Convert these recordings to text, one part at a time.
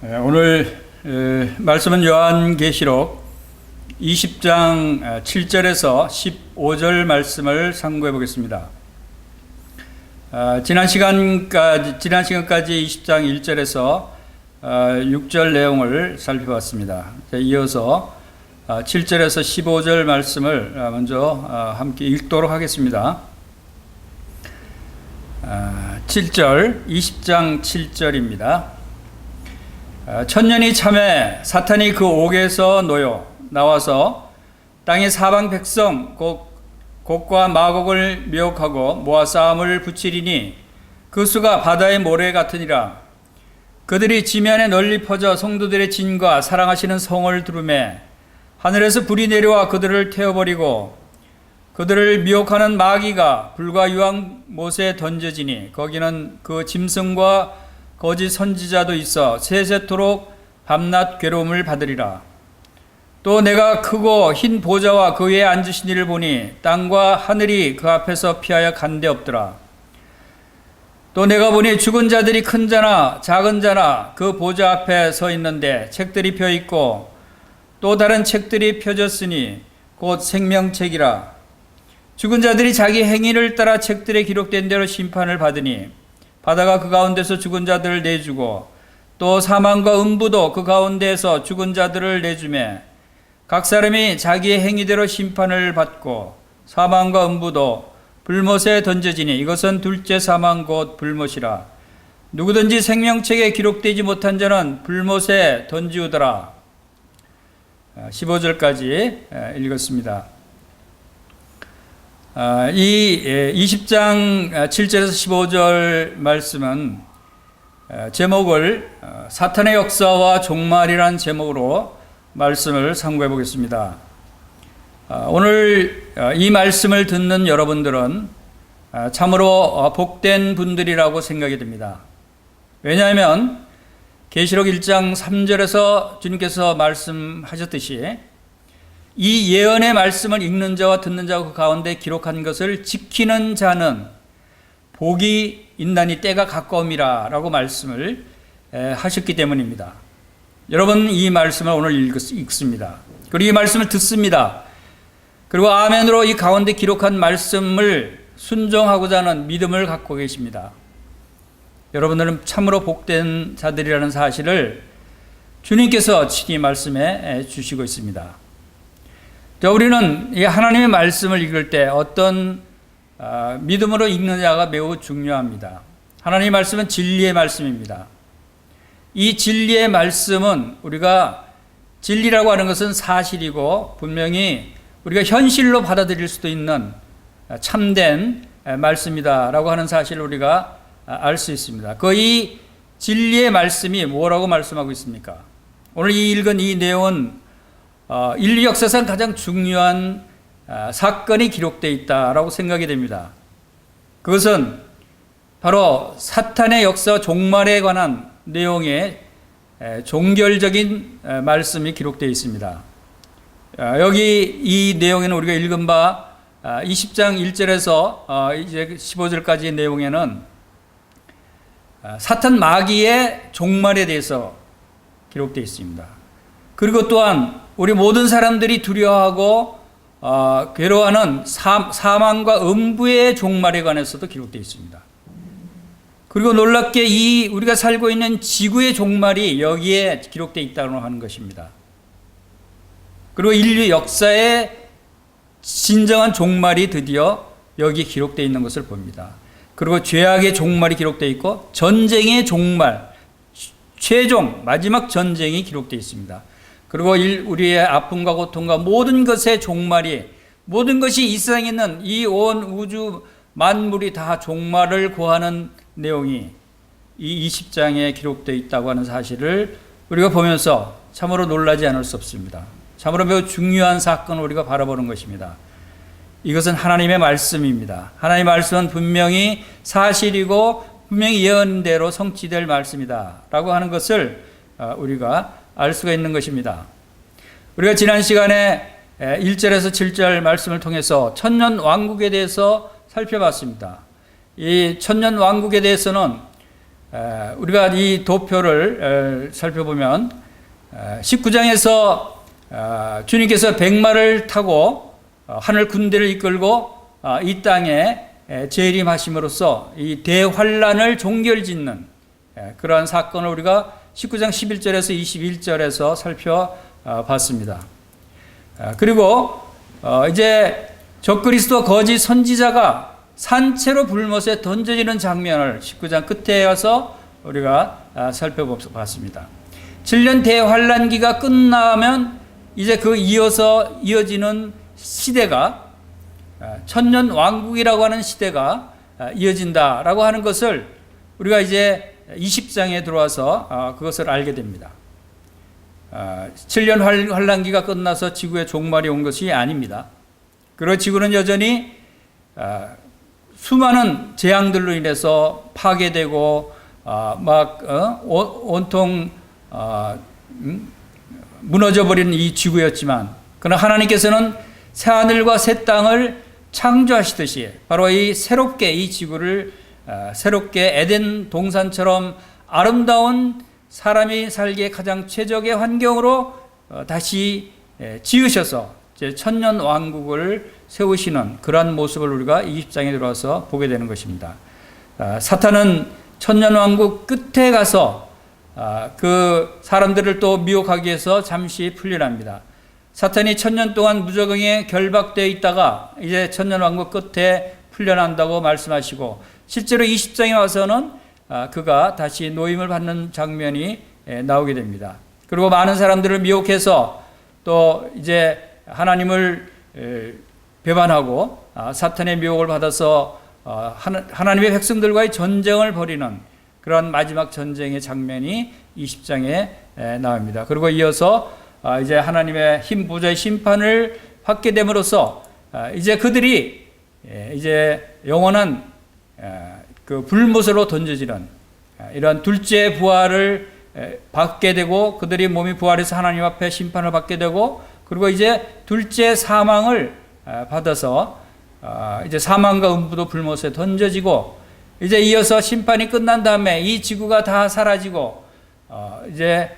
오늘 말씀은 요한계시록 20장 7절에서 15절 말씀을 상고해 보겠습니다. 지난 시간까지 20장 1절에서 6절 내용을 살펴봤습니다. 이어서 7절에서 15절 말씀을 먼저 함께 읽도록 하겠습니다. 7절, 20장 7절입니다. 천년이 참에 사탄이 그 옥에서 놓여 나와서 땅의 사방 백성 곡과 마곡을 미혹하고 모아 싸움을 붙이리니 그 수가 바다의 모래 같으니라. 그들이 지면에 널리 퍼져 성도들의 진과 사랑하시는 성을 두르매 하늘에서 불이 내려와 그들을 태워버리고 그들을 미혹하는 마귀가 불과 유황못에 던져지니 거기는 그 짐승과 거짓 선지자도 있어 세세토록 밤낮 괴로움을 받으리라. 또 내가 크고 흰 보좌와 그 위에 앉으신 이를 보니 땅과 하늘이 그 앞에서 피하여 간데 없더라. 또 내가 보니 죽은 자들이 큰 자나 작은 자나 그 보좌 앞에 서 있는데 책들이 펴 있고 또 다른 책들이 펴졌으니 곧 생명책이라. 죽은 자들이 자기 행위를 따라 책들에 기록된 대로 심판을 받으니 바다가 그 가운데서 죽은 자들을 내주고 또 사망과 음부도 그 가운데에서 죽은 자들을 내주매 각 사람이 자기의 행위대로 심판을 받고 사망과 음부도 불못에 던져지니 이것은 둘째 사망 곧 불못이라. 누구든지 생명책에 기록되지 못한 자는 불못에 던지우더라. 15절까지 읽었습니다. 이 20장 7절에서 15절 말씀은 제목을 사탄의 역사와 종말이라는 제목으로 말씀을 상고해 보겠습니다. 오늘 이 말씀을 듣는 여러분들은 참으로 복된 분들이라고 생각이 됩니다. 왜냐하면 계시록 1장 3절에서 주님께서 말씀하셨듯이 이 예언의 말씀을 읽는 자와 듣는 자와 그 가운데 기록한 것을 지키는 자는 복이 있나니 때가 가까움이라 라고 말씀을 하셨기 때문입니다. 여러분 이 말씀을 오늘 읽습니다. 그리고 이 말씀을 듣습니다. 그리고 아멘으로 이 가운데 기록한 말씀을 순종하고자 하는 믿음을 갖고 계십니다. 여러분들은 참으로 복된 자들이라는 사실을 주님께서 친히 말씀해 주시고 있습니다. 우리는 이 하나님의 말씀을 읽을 때 어떤 믿음으로 읽느냐가 매우 중요합니다. 하나님의 말씀은 진리의 말씀입니다. 이 진리의 말씀은 우리가 진리라고 하는 것은 사실이고 분명히 우리가 현실로 받아들일 수도 있는 참된 말씀이다라고 하는 사실을 우리가 알 수 있습니다. 이 진리의 말씀이 뭐라고 말씀하고 있습니까? 오늘 읽은 이 내용은 인류 역사상 가장 중요한 사건이 기록되어 있다라고 생각이 됩니다. 그것은 바로 사탄의 역사 종말에 관한 내용의 종결적인 말씀이 기록되어 있습니다. 여기 이 내용에는 우리가 읽은 바 20장 1절에서 이제 15절까지의 내용에는 사탄 마귀의 종말에 대해서 기록되어 있습니다. 그리고 또한 우리 모든 사람들이 두려워하고 괴로워하는 사망과 음부의 종말에 관해서도 기록되어 있습니다. 그리고 놀랍게 우리가 살고 있는 지구의 종말이 여기에 기록되어 있다고 하는 것입니다. 그리고 인류 역사의 진정한 종말이 드디어 여기 기록되어 있는 것을 봅니다. 그리고 죄악의 종말이 기록되어 있고 전쟁의 종말, 최종 마지막 전쟁이 기록되어 있습니다. 그리고 우리의 아픔과 고통과 모든 것의 종말이, 모든 것이 이 세상에 있는 이 온 우주 만물이 다 종말을 고하는 내용이 이 20장에 기록되어 있다고 하는 사실을 우리가 보면서 참으로 놀라지 않을 수 없습니다. 참으로 매우 중요한 사건을 우리가 바라보는 것입니다. 이것은 하나님의 말씀입니다. 하나님의 말씀은 분명히 사실이고 분명히 예언대로 성취될 말씀이다 라고 하는 것을 우리가 알 수가 있는 것입니다. 우리가 지난 시간에 1절에서 7절 말씀을 통해서 천년 왕국에 대해서 살펴봤습니다. 이 천년 왕국에 대해서는 우리가 이 도표를 살펴보면 19장에서 주님께서 백마를 타고 하늘 군대를 이끌고 이 땅에 재림하심으로써 이 대환란을 종결짓는 그러한 사건을 우리가 19장 11절에서 21절에서 살펴봤습니다. 그리고 이제 적그리스도 거짓 선지자가 산채로 불못에 던져지는 장면을 19장 끝에 와서 우리가 살펴봤습니다. 7년 대환란기가 끝나면 이제 그 이어지는 시대가 천년 왕국이라고 하는 시대가 이어진다라고 하는 것을 우리가 이제 20장에 들어와서 그것을 알게 됩니다. 7년 환란기가 끝나서 지구의 종말이 온 것이 아닙니다. 그리고 지구는 여전히 수많은 재앙들로 인해서 파괴되고 온통 무너져버린 이 지구였지만, 그러나 하나님께서는 새하늘과 새 땅을 창조하시듯이 바로 이 새롭게 이 지구를 새롭게 에덴 동산처럼 아름다운 사람이 살기에 가장 최적의 환경으로 다시 지으셔서 천년 왕국을 세우시는 그러한 모습을 우리가 20장에 들어와서 보게 되는 것입니다. 사탄은 천년 왕국 끝에 가서 그 사람들을 또 미혹하기 위해서 잠시 풀려납니다. 사탄이 천년 동안 무저갱에 결박되어 있다가 이제 천년 왕국 끝에 풀려난다고 말씀하시고, 실제로 20장에 와서는 그가 다시 노임을 받는 장면이 나오게 됩니다. 그리고 많은 사람들을 미혹해서 또 이제 하나님을 배반하고 사탄의 미혹을 받아서 하나님의 백성들과의 전쟁을 벌이는 그런 마지막 전쟁의 장면이 20장에 나옵니다. 그리고 이어서 이제 하나님의 흰 보좌의 심판을 받게 됨으로써 이제 그들이 이제 영원한 그 불못으로 던져지는 이런 둘째 부활을 받게 되고, 그들이 몸이 부활해서 하나님 앞에 심판을 받게 되고, 그리고 이제 둘째 사망을 받아서 이제 사망과 음부도 불못에 던져지고, 이제 이어서 심판이 끝난 다음에 이 지구가 다 사라지고 이제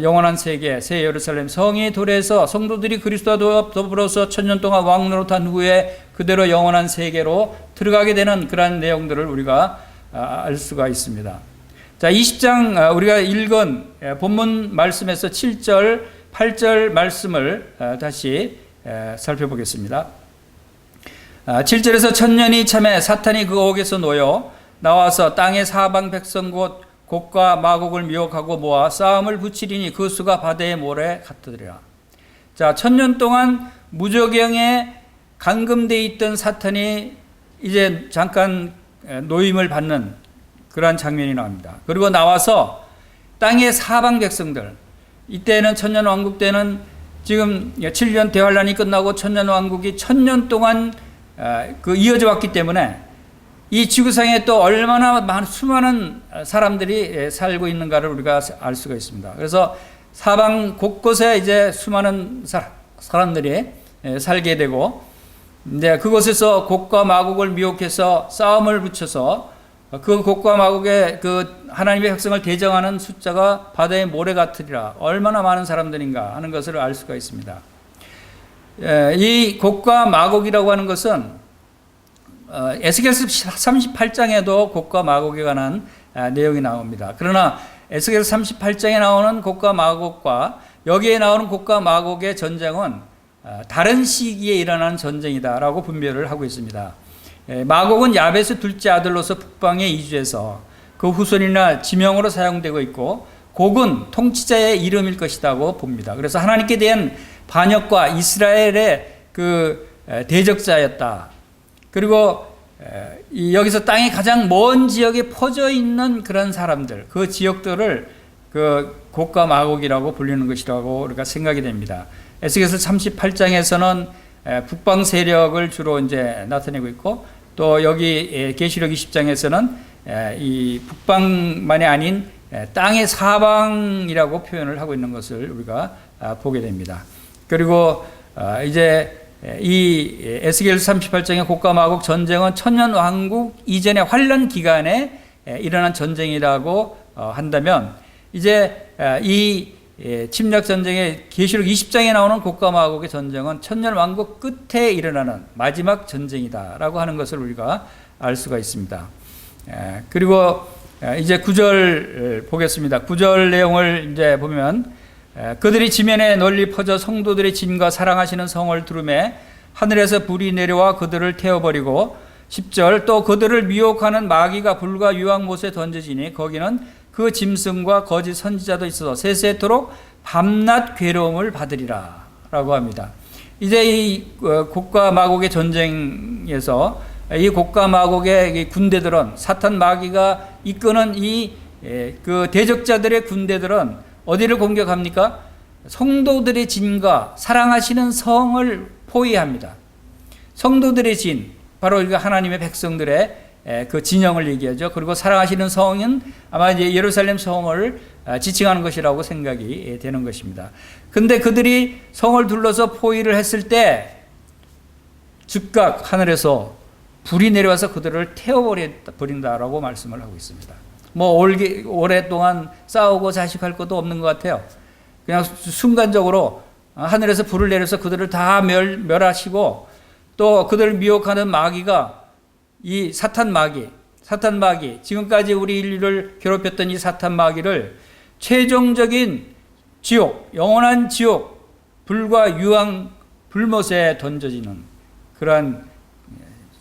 영원한 세계 새 예루살렘 성이 도래해서 성도들이 그리스도와 더불어서 천년 동안 왕노릇한 후에 그대로 영원한 세계로 들어가게 되는 그러한 내용들을 우리가 알 수가 있습니다. 자, 20장 우리가 읽은 본문 말씀에서 7절, 8절 말씀을 다시 살펴보겠습니다. 7절에서 천년이 참에 사탄이 그 옥에서 놓여 나와서 땅의 사방 백성 곧 곡과 마곡을 미혹하고 모아 싸움을 붙이리니 그 수가 바다의 모래 같으리라. 자, 천년 동안 무저갱에 감금되어 있던 사탄이 이제 잠깐 노임을 받는 그러한 장면이 나옵니다. 그리고 나와서 땅의 사방 백성들, 이때는 천년 왕국 때는 지금 7년 대환란이 끝나고 천년 왕국이 천년 동안 이어져 왔기 때문에 이 지구상에 또 얼마나 수많은 사람들이 살고 있는가를 우리가 알 수가 있습니다. 그래서 사방 곳곳에 이제 수많은 사람들이 살게 되고, 이제 그곳에서 곡과 마곡을 미혹해서 싸움을 붙여서 그 곡과 마곡의 그 하나님의 백성을 대적하는 숫자가 바다의 모래 같으리라. 얼마나 많은 사람들인가 하는 것을 알 수가 있습니다. 이 곡과 마곡이라고 하는 것은 에스겔서 38장에도 곡과 마곡에 관한 내용이 나옵니다. 그러나 에스겔서 38장에 나오는 곡과 마곡과 여기에 나오는 곡과 마곡의 전쟁은 다른 시기에 일어나는 전쟁이다라고 분별을 하고 있습니다. 마곡은 야벳의 둘째 아들로서 북방에 이주해서 그 후손이나 지명으로 사용되고 있고, 곡은 통치자의 이름일 것이라고 봅니다. 그래서 하나님께 대한 반역과 이스라엘의 그 대적자였다. 그리고 여기서 땅의 가장 먼 지역에 퍼져 있는 그런 사람들, 그 지역들을 그 곡과 마곡이라고 불리는 것이라고 우리가 생각이 됩니다. 에스겔서 38장에서는 북방 세력을 주로 이제 나타내고 있고, 또 여기 계시록 20장에서는 이 북방만이 아닌 땅의 사방이라고 표현을 하고 있는 것을 우리가 보게 됩니다. 그리고 이제 이 에스겔 38장의 곡과 마곡 전쟁은 천년 왕국 이전의 환란 기간에 일어난 전쟁이라고 한다면 이제 이 침략 전쟁의 계시록 20장에 나오는 곡과 마곡의 전쟁은 천년왕국 끝에 일어나는 마지막 전쟁이다라고 하는 것을 우리가 알 수가 있습니다. 그리고 이제 9절 보겠습니다. 9절 내용을 이제 보면 그들이 지면에 널리 퍼져 성도들의 진과 사랑하시는 성을 두르매 하늘에서 불이 내려와 그들을 태워버리고 10절 또 그들을 미혹하는 마귀가 불과 유황못에 던져지니 거기는 그 짐승과 거짓 선지자도 있어서 세세토록 밤낮 괴로움을 받으리라 라고 합니다. 이제 이 곡과 마곡의 전쟁에서 이 곡과 마곡의 군대들은 사탄 마귀가 이끄는 그 대적자들의 군대들은 어디를 공격합니까? 성도들의 진과 사랑하시는 성을 포위합니다. 성도들의 진, 바로 이거 하나님의 백성들의 그 진영을 얘기하죠. 그리고 사랑하시는 성은 아마 이제 예루살렘 성을 지칭하는 것이라고 생각이 되는 것입니다. 근데 그들이 성을 둘러서 포위를 했을 때 즉각 하늘에서 불이 내려와서 그들을 태워버린다라고 말씀을 하고 있습니다. 뭐 오랫동안 싸우고 자식할 것도 없는 것 같아요. 그냥 순간적으로 하늘에서 불을 내려서 그들을 다 멸하시고 또 그들을 미혹하는 마귀가 이 사탄 마귀, 지금까지 우리 인류를 괴롭혔던 이 사탄 마귀를 최종적인 지옥, 영원한 지옥, 불과 유황 불못에 던져지는 그러한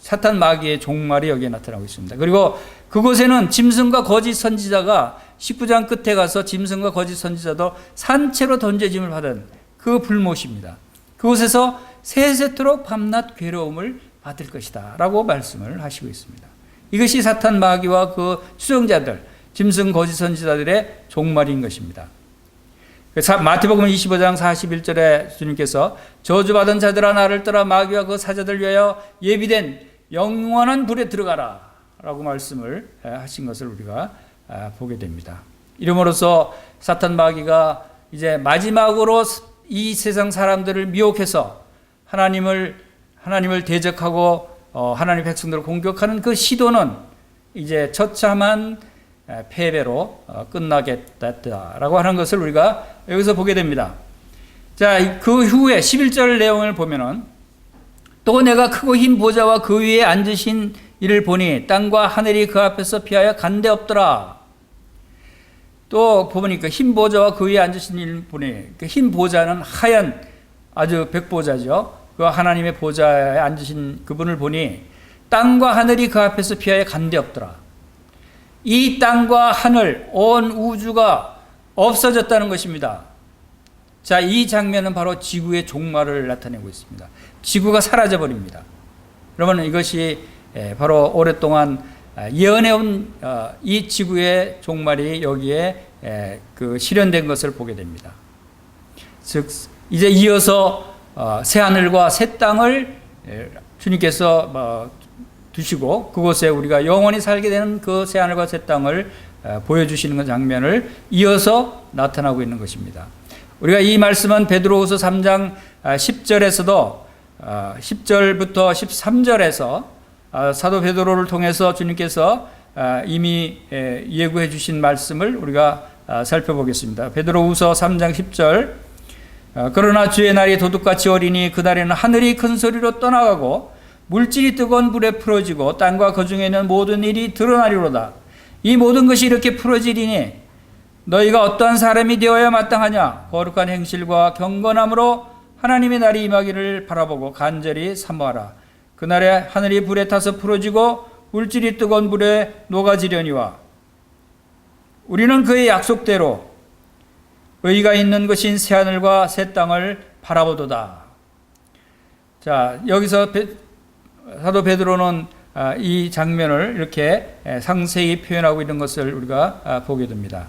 사탄 마귀의 종말이 여기에 나타나고 있습니다. 그리고 그곳에는 짐승과 거짓 선지자가 19장 끝에 가서 짐승과 거짓 선지자도 산채로 던져짐을 받은 그 불못입니다. 그곳에서 세세토록 밤낮 괴로움을 받을 것이다 라고 말씀을 하시고 있습니다. 이것이 사탄 마귀와 그 추종자들, 짐승 거짓 선지자들의 종말인 것입니다. 마태복음 25장 41절에 주님께서 저주받은 자들아 나를 떠나 마귀와 그 사자들 위하여 예비된 영원한 불에 들어가라 라고 말씀을 하신 것을 우리가 보게 됩니다. 이름으로써 사탄 마귀가 이제 마지막으로 이 세상 사람들을 미혹해서 하나님을 대적하고 하나님의 백성들을 공격하는 그 시도는 이제 처참한 패배로 끝나겠다라고 하는 것을 우리가 여기서 보게 됩니다. 자, 그 후에 11절 내용을 보면은 또 내가 크고 흰 보좌와 그 위에 앉으신 이를 보니 땅과 하늘이 그 앞에서 피하여 간데 없더라. 또 보니까 흰 보좌와 그 위에 앉으신 이를 보니 그 흰 보좌는 하얀 아주 백보좌죠. 그 하나님의 보좌에 앉으신 그분을 보니 땅과 하늘이 그 앞에서 피하여 간데 없더라. 이 땅과 하늘, 온 우주가 없어졌다는 것입니다. 자, 이 장면은 바로 지구의 종말을 나타내고 있습니다. 지구가 사라져버립니다. 그러면 이것이 바로 오랫동안 예언해온 이 지구의 종말이 여기에 그 실현된 것을 보게 됩니다. 즉, 이제 이어서 새 하늘과 새 땅을 주님께서 두시고 그곳에 우리가 영원히 살게 되는 그 새 하늘과 새 땅을 보여주시는 장면을 이어서 나타나고 있는 것입니다. 우리가 이 말씀은 베드로후서 3장 10절에서도 10절부터 13절에서 사도 베드로를 통해서 주님께서 이미 예고해 주신 말씀을 우리가 살펴보겠습니다. 베드로후서 3장 10절 그러나 주의 날이 도둑같이 어리니 그날에는 하늘이 큰 소리로 떠나가고 물질이 뜨거운 불에 풀어지고 땅과 그 중에 있는 모든 일이 드러나리로다. 이 모든 것이 이렇게 풀어지리니 너희가 어떠한 사람이 되어야 마땅하냐? 거룩한 행실과 경건함으로 하나님의 날이 임하기를 바라보고 간절히 사모하라. 그날에 하늘이 불에 타서 풀어지고 물질이 뜨거운 불에 녹아지려니와 우리는 그의 약속대로 의가 있는 것인 새 하늘과 새 땅을 바라보도다. 자, 여기서 사도 베드로는 이 장면을 이렇게 상세히 표현하고 있는 것을 우리가 보게 됩니다.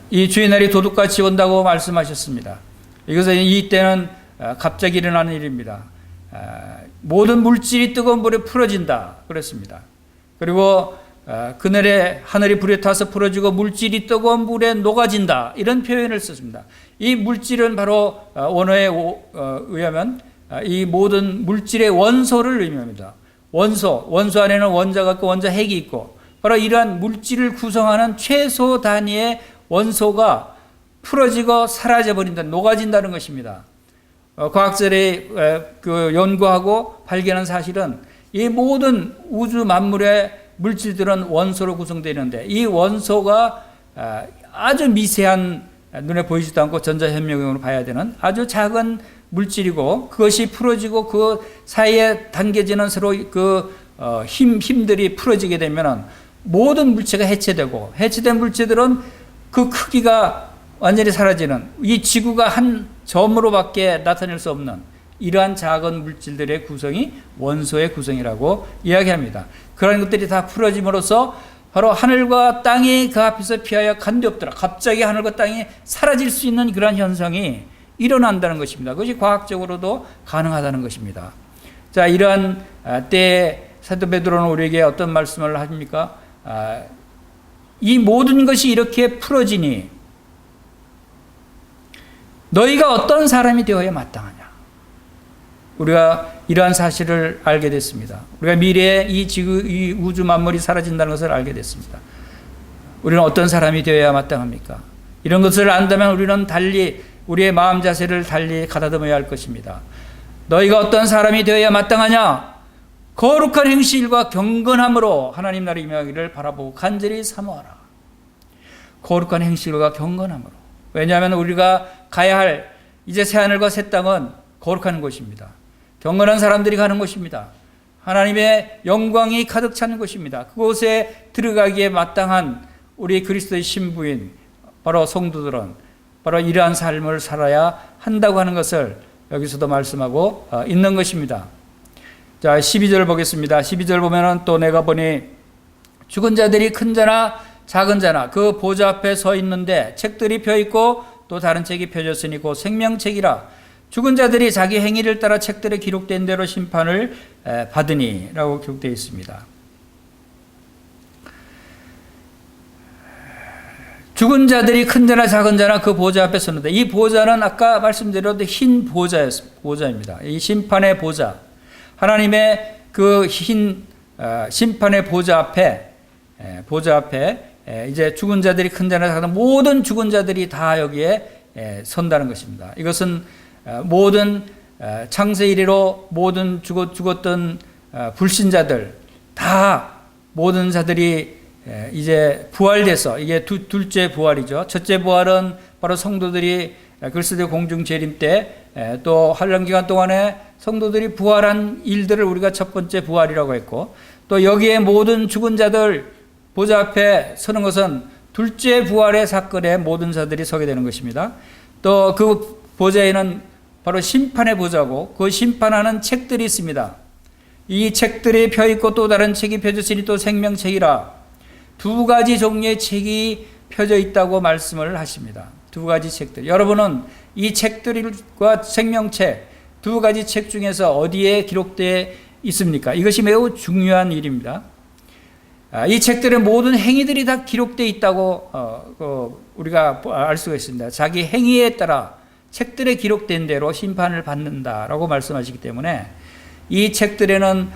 이 주의 날이 도둑같이 온다고 말씀하셨습니다. 이것은 이때는 갑자기 일어나는 일입니다. 모든 물질이 뜨거운 불에 풀어진다 그랬습니다. 그리고 그날에 하늘이 불에 타서 풀어지고 물질이 뜨거운 불에 녹아진다 이런 표현을 썼습니다. 이 물질은 바로 원어에 의하면 이 모든 물질의 원소를 의미합니다. 원소 안에는 원자가 있고 원자 핵이 있고 바로 이러한 물질을 구성하는 최소 단위의 원소가 풀어지고 사라져버린다, 녹아진다는 것입니다. 과학자들이 연구하고 발견한 사실은 이 모든 우주 만물의 물질들은 원소로 구성되는데 이 원소가 아주 미세한, 눈에 보이지도 않고 전자현미경으로 봐야 되는 아주 작은 물질이고, 그것이 풀어지고 그 사이에 당겨지는 서로 힘들이 풀어지게 되면 모든 물체가 해체되고, 해체된 물체들은 그 크기가 완전히 사라지는, 이 지구가 한 점으로밖에 나타낼 수 없는 이러한 작은 물질들의 구성이 원소의 구성이라고 이야기합니다. 그런 것들이 다 풀어짐으로써 바로 하늘과 땅이 그 앞에서 피하여 간데 없더라, 갑자기 하늘과 땅이 사라질 수 있는 그러한 현상이 일어난다는 것입니다. 그것이 과학적으로도 가능하다는 것입니다. 자, 이러한 때에 사도 베드로는 우리에게 어떤 말씀을 합니까? 이 모든 것이 이렇게 풀어지니 너희가 어떤 사람이 되어야 마땅하냐. 우리가 이러한 사실을 알게 됐습니다. 우리가 미래에 이 지구, 이 우주 만물이 사라진다는 것을 알게 됐습니다. 우리는 어떤 사람이 되어야 마땅합니까? 이런 것을 안다면 우리는 달리, 우리의 마음 자세를 달리 가다듬어야 할 것입니다. 너희가 어떤 사람이 되어야 마땅하냐? 거룩한 행실과 경건함으로 하나님 나라의 임하기를 바라보고 간절히 사모하라. 거룩한 행실과 경건함으로. 왜냐하면 우리가 가야 할 이제 새하늘과 새 땅은 거룩한 곳입니다. 경건한 사람들이 가는 곳입니다. 하나님의 영광이 가득 찬 곳입니다. 그곳에 들어가기에 마땅한 우리 그리스도의 신부인 바로 성도들은 바로 이러한 삶을 살아야 한다고 하는 것을 여기서도 말씀하고 있는 것입니다. 자, 12절 보겠습니다. 12절 보면은 또 내가 보니 죽은 자들이 큰 자나 작은 자나 그 보좌 앞에 서 있는데 책들이 펴 있고 또 다른 책이 펴졌으니 곧 생명책이라. 죽은 자들이 자기 행위를 따라 책들에 기록된 대로 심판을 받으니 라고 기록되어 있습니다. 죽은 자들이 큰 자나 작은 자나 그 보좌 앞에 섰는데, 이 보좌는 아까 말씀드렸던 흰 보좌입니다. 이 심판의 보좌, 하나님의 그 흰 심판의 보좌 앞에 이제 죽은 자들이 큰 자나 작은 자, 모든 죽은 자들이 다 여기에 선다는 것입니다. 이것은 모든 창세 이래로 모든 죽었던 불신자들 다, 모든 자들이 이제 부활돼서, 이게 둘째 부활이죠. 첫째 부활은 바로 성도들이 그리스도의 공중 재림 때 또 환란기간 동안에 성도들이 부활한 일들을 우리가 첫 번째 부활이라고 했고, 또 여기에 모든 죽은 자들 보좌 앞에 서는 것은 둘째 부활의 사건에 모든 자들이 서게 되는 것입니다. 또 그 보좌에는 바로 심판의 보좌고, 그 심판하는 책들이 있습니다. 이 책들이 펴있고 또 다른 책이 펴졌으니 또 생명책이라. 두 가지 종류의 책이 펴져 있다고 말씀을 하십니다. 두 가지 책들. 여러분은 이 책들과 생명책, 두 가지 책 중에서 어디에 기록되어 있습니까? 이것이 매우 중요한 일입니다. 이 책들의 모든 행위들이 다 기록되어 있다고 우리가 알 수가 있습니다. 자기 행위에 따라 책들에 기록된 대로 심판을 받는다라고 말씀하시기 때문에 이 책들에는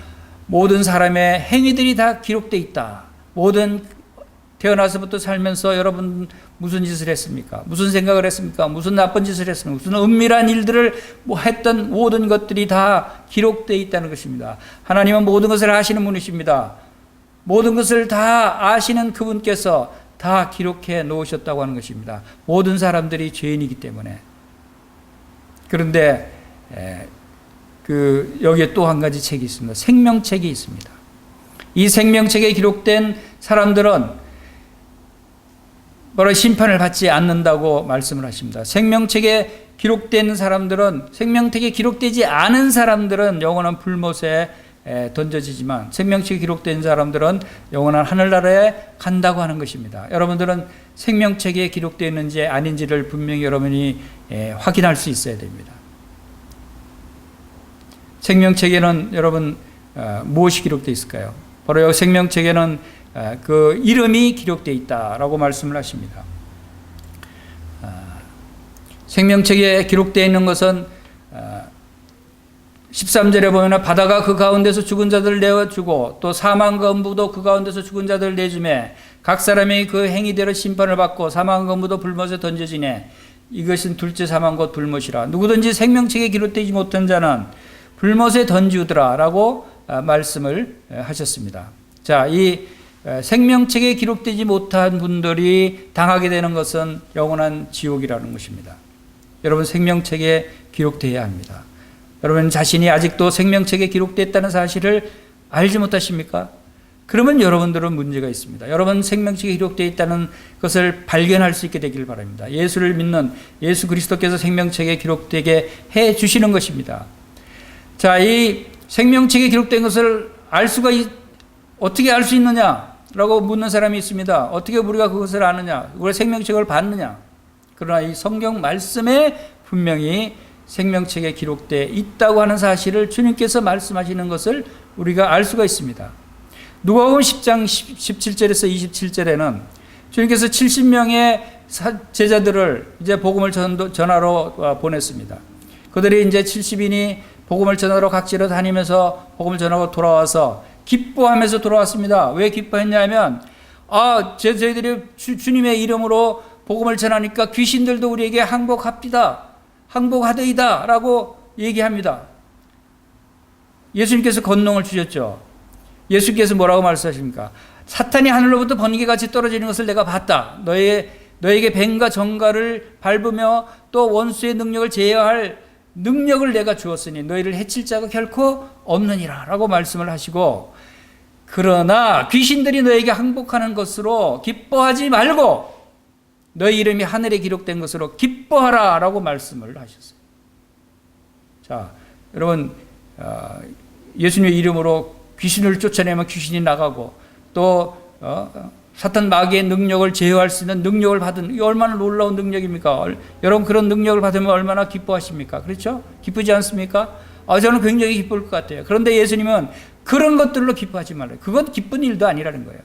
모든 사람의 행위들이 다 기록되어 있다. 모든 태어나서부터 살면서 여러분 무슨 짓을 했습니까? 무슨 생각을 했습니까? 무슨 나쁜 짓을 했습니까? 무슨 은밀한 일들을 했던 모든 것들이 다 기록되어 있다는 것입니다. 하나님은 모든 것을 아시는 분이십니다. 모든 것을 다 아시는 그분께서 다 기록해 놓으셨다고 하는 것입니다. 모든 사람들이 죄인이기 때문에. 그런데 여기에 또 한 가지 책이 있습니다. 생명책이 있습니다. 이 생명책에 기록된 사람들은 바로 심판을 받지 않는다고 말씀을 하십니다. 생명책에 기록된 사람들은, 생명책에 기록되지 않은 사람들은 영원한 불못에 던져지지만 생명책에 기록된 사람들은 영원한 하늘나라에 간다고 하는 것입니다. 여러분들은 생명책에 기록되어 있는지 아닌지를 분명히 여러분이 확인할 수 있어야 됩니다. 생명책에는 여러분 무엇이 기록되어 있을까요? 바로 여기 생명책에는 그 이름이 기록되어 있다라고 말씀을 하십니다. 생명책에 기록되어 있는 것은 13절에 보면 바다가 그 가운데서 죽은 자들을 내어주고 또 사망과 음부도 그 가운데서 죽은 자들을 내주매 각 사람이 그 행위대로 심판을 받고 사망과 음부도 불못에 던져지네. 이것은 둘째 사망 곧 불못이라. 누구든지 생명책에 기록되지 못한 자는 불못에 던지우더라 라고 말씀을 하셨습니다. 자, 이 생명책에 기록되지 못한 분들이 당하게 되는 것은 영원한 지옥이라는 것입니다. 여러분, 생명책에 기록되어야 합니다. 여러분 자신이 아직도 생명책에 기록됐다는 사실을 알지 못하십니까? 그러면 여러분들은 문제가 있습니다. 여러분 생명책에 기록되어 있다는 것을 발견할 수 있게 되길 바랍니다. 예수를 믿는 예수 그리스도께서 생명책에 기록되게 해 주시는 것입니다. 자, 이 생명책에 기록된 것을 어떻게 알 수 있느냐라고 묻는 사람이 있습니다. 어떻게 우리가 그것을 아느냐? 우리가 생명책을 받느냐? 그러나 이 성경 말씀에 분명히 생명책에 기록되어 있다고 하는 사실을 주님께서 말씀하시는 것을 우리가 알 수가 있습니다. 누가복음 10장 17절에서 27절에는 주님께서 70명의 제자들을 이제 복음을 전하러 보냈습니다. 그들이 이제 70인이 복음을 전하러 각지로 다니면서 복음을 전하고 돌아와서 기뻐하면서 돌아왔습니다. 왜 기뻐했냐면 저희들이 주님의 이름으로 복음을 전하니까 귀신들도 우리에게 항복하되이다 라고 얘기합니다. 예수님께서 권능을 주셨죠. 예수께서 뭐라고 말씀하십니까? 사탄이 하늘로부터 번개같이 떨어지는 것을 내가 봤다. 너에게 뱀과 정갈을 밟으며 또 원수의 능력을 제어할 능력을 내가 주었으니 너희를 해칠 자가 결코 없느니라 라고 말씀을 하시고, 그러나 귀신들이 너에게 항복하는 것으로 기뻐하지 말고 너희 이름이 하늘에 기록된 것으로 기뻐하라 라고 말씀을 하셨어요. 자, 여러분, 예수님의 이름으로 귀신을 쫓아내면 귀신이 나가고 또 사탄 마귀의 능력을 제어할 수 있는 능력을 받은, 이 얼마나 놀라운 능력입니까? 여러분 그런 능력을 받으면 얼마나 기뻐하십니까? 그렇죠? 기쁘지 않습니까? 저는 굉장히 기쁠 것 같아요. 그런데 예수님은 그런 것들로 기뻐하지 말아요. 그건 기쁜 일도 아니라는 거예요.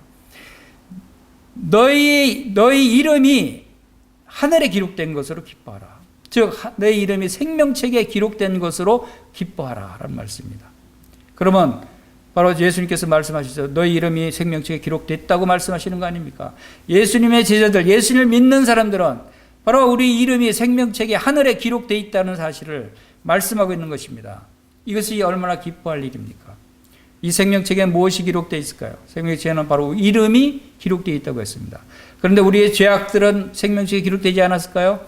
너희 이름이 하늘에 기록된 것으로 기뻐하라. 즉 너희 이름이 생명책에 기록된 것으로 기뻐하라 라는 말씀입니다. 그러면 바로 예수님께서 말씀하시죠. 너희 이름이 생명책에 기록됐다고 말씀하시는 거 아닙니까? 예수님의 제자들, 예수님을 믿는 사람들은 바로 우리 이름이 생명책에 하늘에 기록되어 있다는 사실을 말씀하고 있는 것입니다. 이것이 얼마나 기뻐할 일입니까? 이 생명책에 무엇이 기록되어 있을까요? 생명책에는 바로 이름이 기록되어 있다고 했습니다. 그런데 우리의 죄악들은 생명책에 기록되지 않았을까요?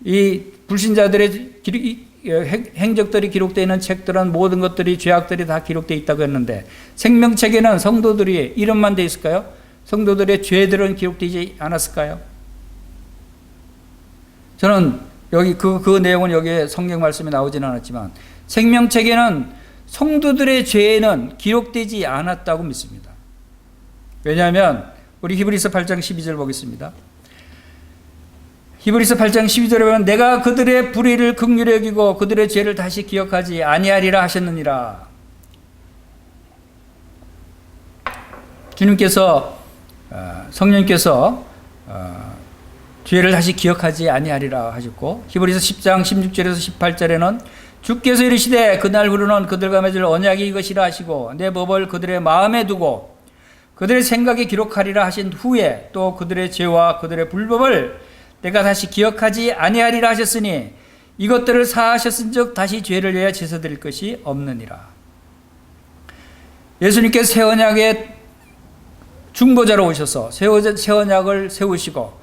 이 불신자들의 행적들이 기록되어 있는 책들은 모든 것들이 죄악들이 다 기록되어 있다고 했는데 생명책에는 성도들이 이름만 되어 있을까요? 성도들의 죄들은 기록되지 않았을까요? 저는 여기 그 내용은 여기에 성경 말씀에 나오지는 않았지만 생명책에는 성도들의 죄는 기록되지 않았다고 믿습니다. 왜냐하면 우리 히브리서 8장 12절 보겠습니다. 히브리서 8장 12절에 보면 내가 그들의 불의를 긍휼히 여기고 그들의 죄를 다시 기억하지 아니하리라 하셨느니라. 주님께서 성령님께서 죄를 다시 기억하지 아니하리라 하셨고, 히브리서 10장 16절에서 18절에는 주께서 이르시되 그날 후로는 그들과 맺을 언약이 이것이라 하시고 내 법을 그들의 마음에 두고 그들의 생각에 기록하리라 하신 후에 또 그들의 죄와 그들의 불법을 내가 다시 기억하지 아니하리라 하셨으니 이것들을 사하셨은즉 다시 죄를 위하여 제사 드릴 것이 없느니라. 예수님께서 새 언약의 중보자로 오셔서 새 언약을 세우시고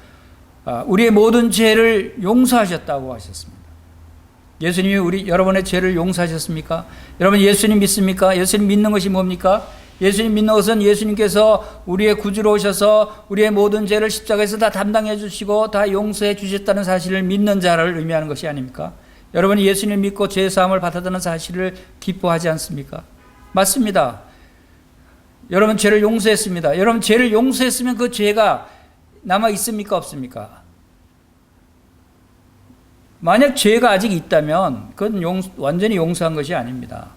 우리의 모든 죄를 용서하셨다고 하셨습니다. 예수님이 여러분의 죄를 용서하셨습니까? 여러분 예수님 믿습니까? 예수님 믿는 것이 뭡니까? 예수님 믿는 것은 예수님께서 우리의 구주로 오셔서 우리의 모든 죄를 십자가에서 다 담당해 주시고 다 용서해 주셨다는 사실을 믿는 자를 의미하는 것이 아닙니까? 여러분이 예수님을 믿고 죄 사함을 받았다는 사실을 기뻐하지 않습니까? 맞습니다. 여러분 죄를 용서했습니다. 여러분 죄를 용서했으면 그 죄가 남아 있습니까? 없습니까? 만약 죄가 아직 있다면 그건 완전히 용서한 것이 아닙니다.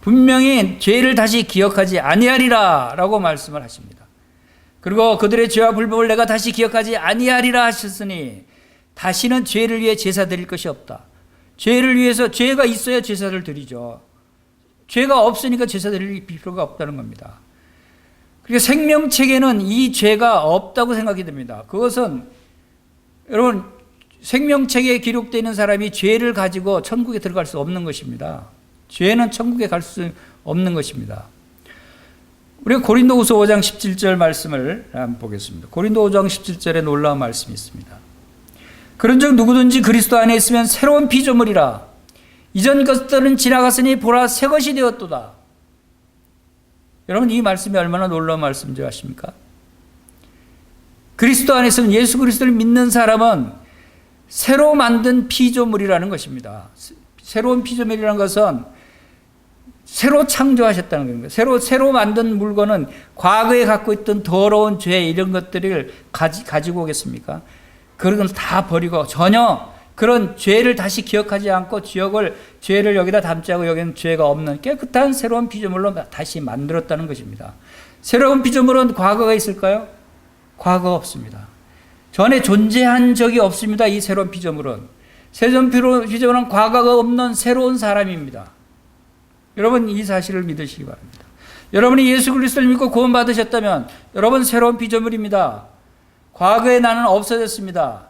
분명히 죄를 다시 기억하지 아니하리라 라고 말씀을 하십니다. 그리고 그들의 죄와 불법을 내가 다시 기억하지 아니하리라 하셨으니 다시는 죄를 위해 제사 드릴 것이 없다. 죄를 위해서, 죄가 있어야 제사를 드리죠. 죄가 없으니까 제사 드릴 필요가 없다는 겁니다. 그러니까 생명책에는 이 죄가 없다고 생각이 됩니다. 그것은 여러분 생명책에 기록되어 있는 사람이 죄를 가지고 천국에 들어갈 수 없는 것입니다. 죄는 천국에 갈 수 없는 것입니다. 우리가 고린도후서 5장 17절 말씀을 한번 보겠습니다. 고린도 5장 17절에 놀라운 말씀이 있습니다. 그런즉 누구든지 그리스도 안에 있으면 새로운 피조물이라 이전 것들은 지나갔으니 보라 새 것이 되었도다. 여러분 이 말씀이 얼마나 놀라운 말씀인지 아십니까? 그리스도 안에 있으면 예수 그리스도를 믿는 사람은 새로 만든 피조물이라는 것입니다. 새로운 피조물이라는 것은 새로 창조하셨다는 겁니다. 새로 만든 물건은 과거에 갖고 있던 더러운 죄 이런 것들을 가지고 오겠습니까? 그런 건 다 버리고 전혀 그런 죄를 다시 기억하지 않고 죄를 여기다 담지 않고 여기는 죄가 없는 깨끗한 새로운 피조물로 다시 만들었다는 것입니다. 새로운 피조물은 과거가 있을까요? 과거가 없습니다. 전에 존재한 적이 없습니다. 이 새로운 피조물은. 새로운 피조물은 과거가 없는 새로운 사람입니다. 여러분 이 사실을 믿으시기 바랍니다. 여러분이 예수 그리스도를 믿고 구원받으셨다면 여러분 새로운 피조물입니다. 과거의 나는 없어졌습니다.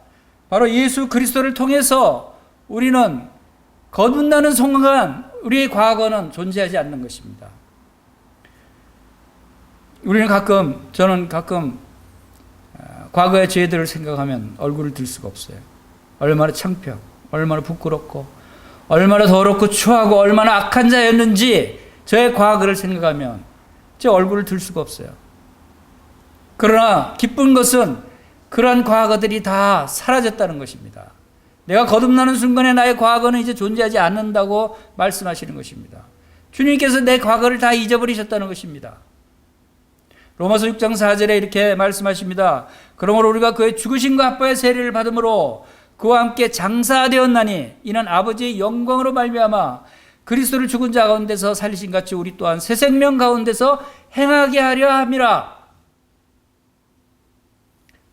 바로 예수 그리스도를 통해서 우리는 거듭나는 순간 우리의 과거는 존재하지 않는 것입니다. 저는 가끔 과거의 죄들을 생각하면 얼굴을 들 수가 없어요. 얼마나 창피하고 얼마나 부끄럽고 얼마나 더럽고 추하고 얼마나 악한 자였는지 저의 과거를 생각하면 제 얼굴을 들 수가 없어요. 그러나 기쁜 것은 그러한 과거들이 다 사라졌다는 것입니다. 내가 거듭나는 순간에 나의 과거는 이제 존재하지 않는다고 말씀하시는 것입니다. 주님께서 내 과거를 다 잊어버리셨다는 것입니다. 로마서 6장 4절에 이렇게 말씀하십니다. 그러므로 우리가 그의 죽으심과 합하여 세례를 받음으로 그와 함께 장사되었나니 이는 아버지의 영광으로 말미암아 그리스도를 죽은 자 가운데서 살리신 같이 우리 또한 새 생명 가운데서 행하게 하려 함이라.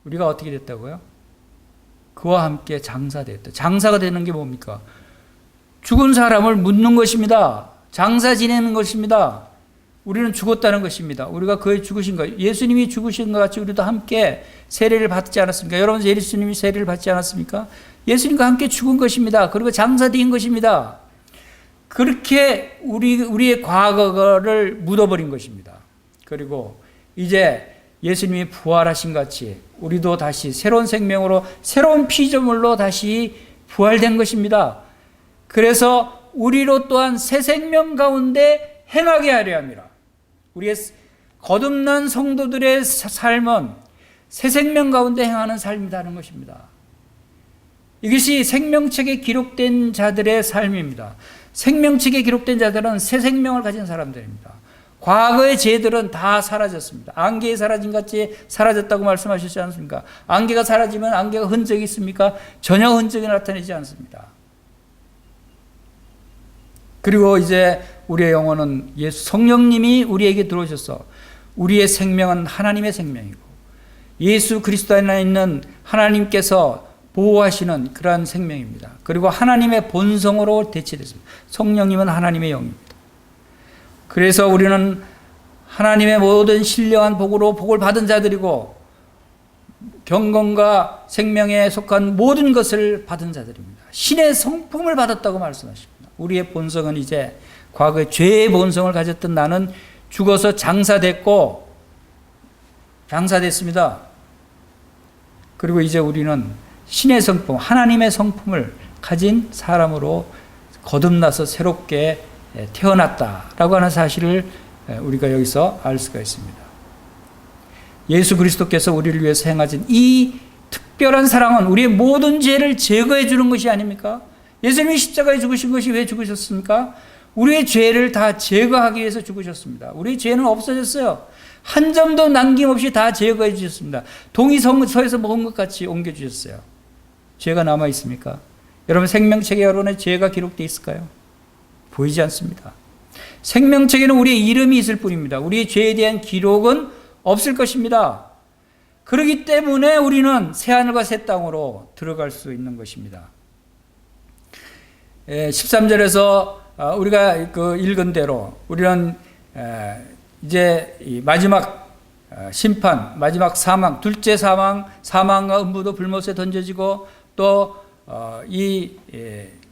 우리가 어떻게 됐다고요? 그와 함께 장사되었다. 장사가 되는 게 뭡니까? 죽은 사람을 묻는 것입니다. 장사 지내는 것입니다. 우리는 죽었다는 것입니다. 우리가 그의 죽으신 것, 예수님이 죽으신 것 같이 우리도 함께 세례를 받지 않았습니까? 여러분 예수님이 세례를 받지 않았습니까? 예수님과 함께 죽은 것입니다. 그리고 장사된 것입니다. 그렇게 우리의 과거를 묻어버린 것입니다. 그리고 이제 예수님이 부활하신 같이 우리도 다시 새로운 생명으로 새로운 피조물로 다시 부활된 것입니다. 그래서 우리로 또한 새 생명 가운데 행하게 하려 함이라. 우리의 거듭난 성도들의 삶은 새 생명 가운데 행하는 삶이라는 것입니다. 이것이 생명책에 기록된 자들의 삶입니다. 생명책에 기록된 자들은 새 생명을 가진 사람들입니다. 과거의 죄들은 다 사라졌습니다. 안개에 사라진 같이 사라졌다고 말씀하셨지 않습니까? 안개가 사라지면 안개가 흔적이 있습니까? 전혀 흔적이 나타나지 않습니다. 그리고 이제 우리의 영혼은 예수 성령님이 우리에게 들어오셔서 우리의 생명은 하나님의 생명이고 예수 그리스도 안에 있는 하나님께서 보호하시는 그러한 생명입니다. 그리고 하나님의 본성으로 대체됐습니다. 성령님은 하나님의 영입니다. 그래서 우리는 하나님의 모든 신령한 복으로 복을 받은 자들이고 경건과 생명에 속한 모든 것을 받은 자들입니다. 신의 성품을 받았다고 말씀하십니다. 우리의 본성은 이제 과거에 죄의 본성을 가졌던 나는 죽어서 장사됐습니다. 그리고 이제 우리는 신의 성품, 하나님의 성품을 가진 사람으로 거듭나서 새롭게 태어났다라고 하는 사실을 우리가 여기서 알 수가 있습니다. 예수 그리스도께서 우리를 위해서 행하신 이 특별한 사랑은 우리의 모든 죄를 제거해 주는 것이 아닙니까? 예수님이 십자가에 죽으신 것이 왜 죽으셨습니까? 우리의 죄를 다 제거하기 위해서 죽으셨습니다. 우리의 죄는 없어졌어요. 한 점도 남김없이 다 제거해 주셨습니다. 동의서에서 먹은 것 같이 옮겨주셨어요. 죄가 남아 있습니까? 여러분 생명책에 여러분의 죄가 기록되어 있을까요? 보이지 않습니다. 생명책에는 우리의 이름이 있을 뿐입니다. 우리의 죄에 대한 기록은 없을 것입니다. 그렇기 때문에 우리는 새하늘과 새 땅으로 들어갈 수 있는 것입니다. 13절에서 우리가 그 읽은 대로 우리는 이제 이 마지막 심판, 마지막 사망, 둘째 사망과 음부도 불못에 던져지고 또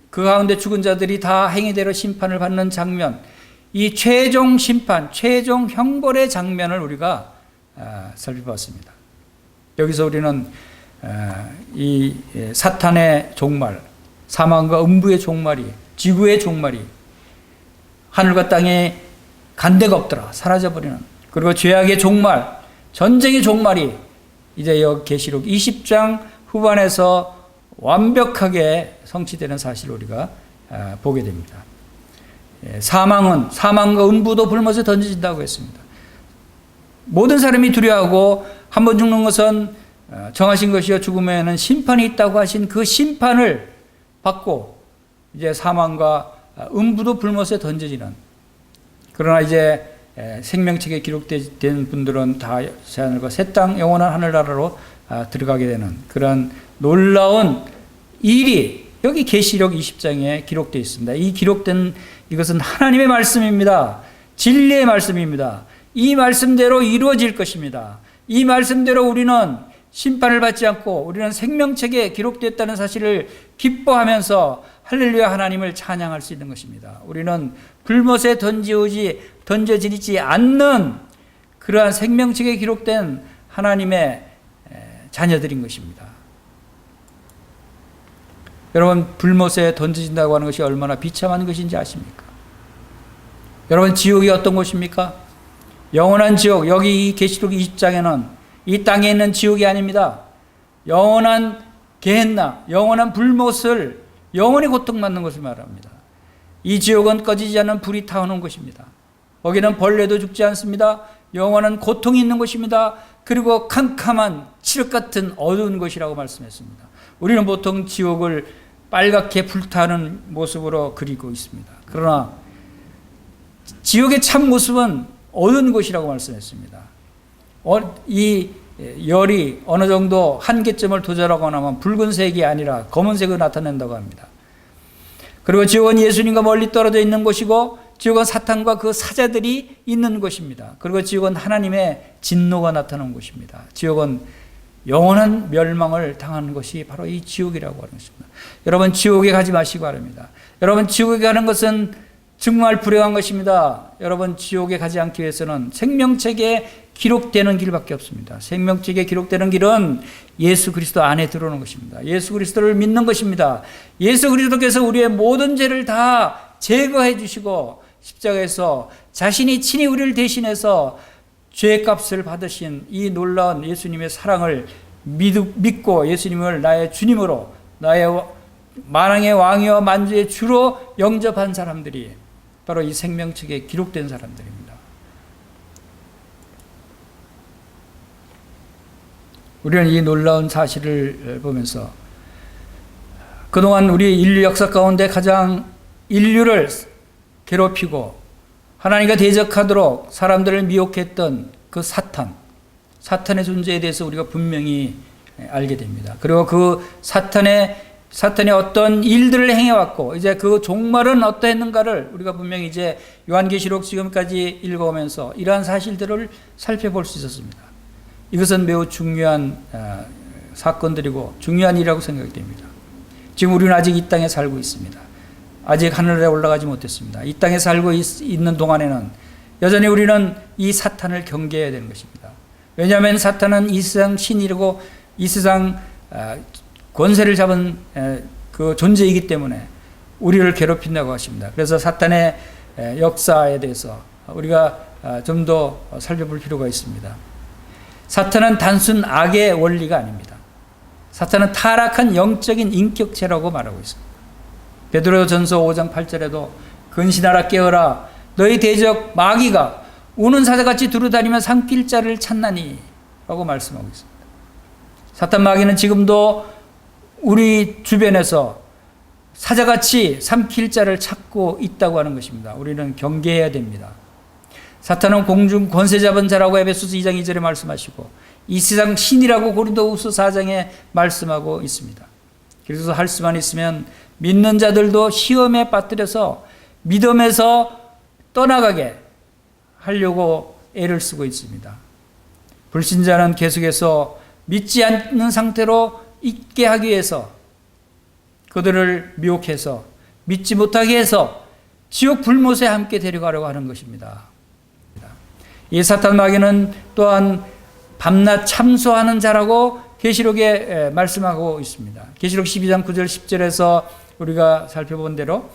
그 가운데 죽은 자들이 다 행위대로 심판을 받는 장면, 이 최종 심판, 최종 형벌의 장면을 우리가 살펴봤습니다. 여기서 우리는 이 사탄의 종말, 사망과 음부의 종말이, 지구의 종말이, 하늘과 땅에 간데가 없더라 사라져버리는, 그리고 죄악의 종말, 전쟁의 종말이 이제 여기 계시록 20장 후반에서 완벽하게 성취되는 사실을 우리가 보게 됩니다. 사망과 음부도 불못에 던져진다고 했습니다. 모든 사람이 두려워하고 한 번 죽는 것은 정하신 것이요 죽음에는 심판이 있다고 하신 그 심판을 받고 이제 사망과 음부도 불못에 던져지는, 그러나 이제 생명책에 기록된 분들은 다 새하늘과 새 땅 영원한 하늘나라로 들어가게 되는 그런 놀라운 일이 여기 계시록 20장에 기록되어 있습니다. 이 기록된 이것은 하나님의 말씀입니다. 진리의 말씀입니다. 이 말씀대로 이루어질 것입니다. 이 말씀대로 우리는 심판을 받지 않고 우리는 생명책에 기록되었다는 사실을 기뻐하면서 할렐루야 하나님을 찬양할 수 있는 것입니다. 우리는 불못에 던져지지 않는 그러한 생명책에 기록된 하나님의 자녀들인 것입니다. 여러분, 불못에 던져진다고 하는 것이 얼마나 비참한 것인지 아십니까? 여러분, 지옥이 어떤 곳입니까? 영원한 지옥, 여기 이 계시록 20장에는 이 땅에 있는 지옥이 아닙니다. 영원한 게헨나, 영원한 불못을 영원히 고통받는 것을 말합니다. 이 지옥은 꺼지지 않는 불이 타오는 곳입니다. 거기는 벌레도 죽지 않습니다. 영원한 고통이 있는 곳입니다. 그리고 캄캄한 칠흑 같은 어두운 곳이라고 말씀했습니다. 우리는 보통 지옥을 빨갛게 불타는 모습으로 그리고 있습니다. 그러나 지옥의 참 모습은 어두운 곳이라고 말씀했습니다. 이 열이 어느 정도 한계점을 도달하고 나면 붉은색이 아니라 검은색으로 나타낸다고 합니다. 그리고 지옥은 예수님과 멀리 떨어져 있는 곳이고, 지옥은 사탄과 그 사자들이 있는 곳입니다. 그리고 지옥은 하나님의 진노가 나타나는 곳입니다. 지옥은 영원한 멸망을 당하는 것이 바로 이 지옥이라고 하는 것입니다. 여러분, 지옥에 가지 마시기 바랍니다. 여러분, 지옥에 가는 것은 정말 불행한 것입니다. 여러분, 지옥에 가지 않기 위해서는 생명책에 기록되는 길밖에 없습니다. 생명책에 기록되는 길은 예수 그리스도 안에 들어오는 것입니다. 예수 그리스도를 믿는 것입니다. 예수 그리스도께서 우리의 모든 죄를 다 제거해 주시고 십자가에서 자신이 친히 우리를 대신해서 죄값을 받으신 이 놀라운 예수님의 사랑을 믿고 예수님을 나의 주님으로, 나의 만왕의 왕이와 만주의 주로 영접한 사람들이 바로 이 생명책에 기록된 사람들입니다. 우리는 이 놀라운 사실을 보면서 그동안 우리 인류 역사 가운데 가장 인류를 괴롭히고 하나님과 대적하도록 사람들을 미혹했던 그 사탄의 존재에 대해서 우리가 분명히 알게 됩니다. 그리고 그 사탄이 어떤 일들을 행해왔고 이제 그 종말은 어떠했는가를 우리가 분명히 이제 요한계시록 지금까지 읽어오면서 이러한 사실들을 살펴볼 수 있었습니다. 이것은 매우 중요한 사건들이고 중요한 일이라고 생각이 됩니다. 지금 우리는 아직 이 땅에 살고 있습니다. 아직 하늘에 올라가지 못했습니다. 이 땅에 살고 있는 동안에는 여전히 우리는 이 사탄을 경계해야 되는 것입니다. 왜냐하면 사탄은 이 세상 신이고 이 세상 권세를 잡은 그 존재이기 때문에 우리를 괴롭힌다고 하십니다. 그래서 사탄의 역사에 대해서 우리가 좀 더 살펴볼 필요가 있습니다. 사탄은 단순 악의 원리가 아닙니다. 사탄은 타락한 영적인 인격체라고 말하고 있습니다. 베드로전서 5장 8절에도 근신하라 깨어라 너희 대적 마귀가 우는 사자같이 두루다니며 삼킬 자를 찾나니 라고 말씀하고 있습니다. 사탄 마귀는 지금도 우리 주변에서 사자같이 삼킬 자를 찾고 있다고 하는 것입니다. 우리는 경계해야 됩니다. 사탄은 공중 권세 잡은 자라고 에베소서 2장 2절에 말씀하시고 이 세상 신이라고 고린도후서 4장에 말씀하고 있습니다. 그래서 할 수만 있으면 믿는 자들도 시험에 빠뜨려서 믿음에서 떠나가게 하려고 애를 쓰고 있습니다. 불신자는 계속해서 믿지 않는 상태로 있게 하기 위해서 그들을 미혹해서 믿지 못하게 해서 지옥 불못에 함께 데려가려고 하는 것입니다. 이 사탄 마귀는 또한 밤낮 참소하는 자라고 계시록에 말씀하고 있습니다. 계시록 12장 9절 10절에서 우리가 살펴본 대로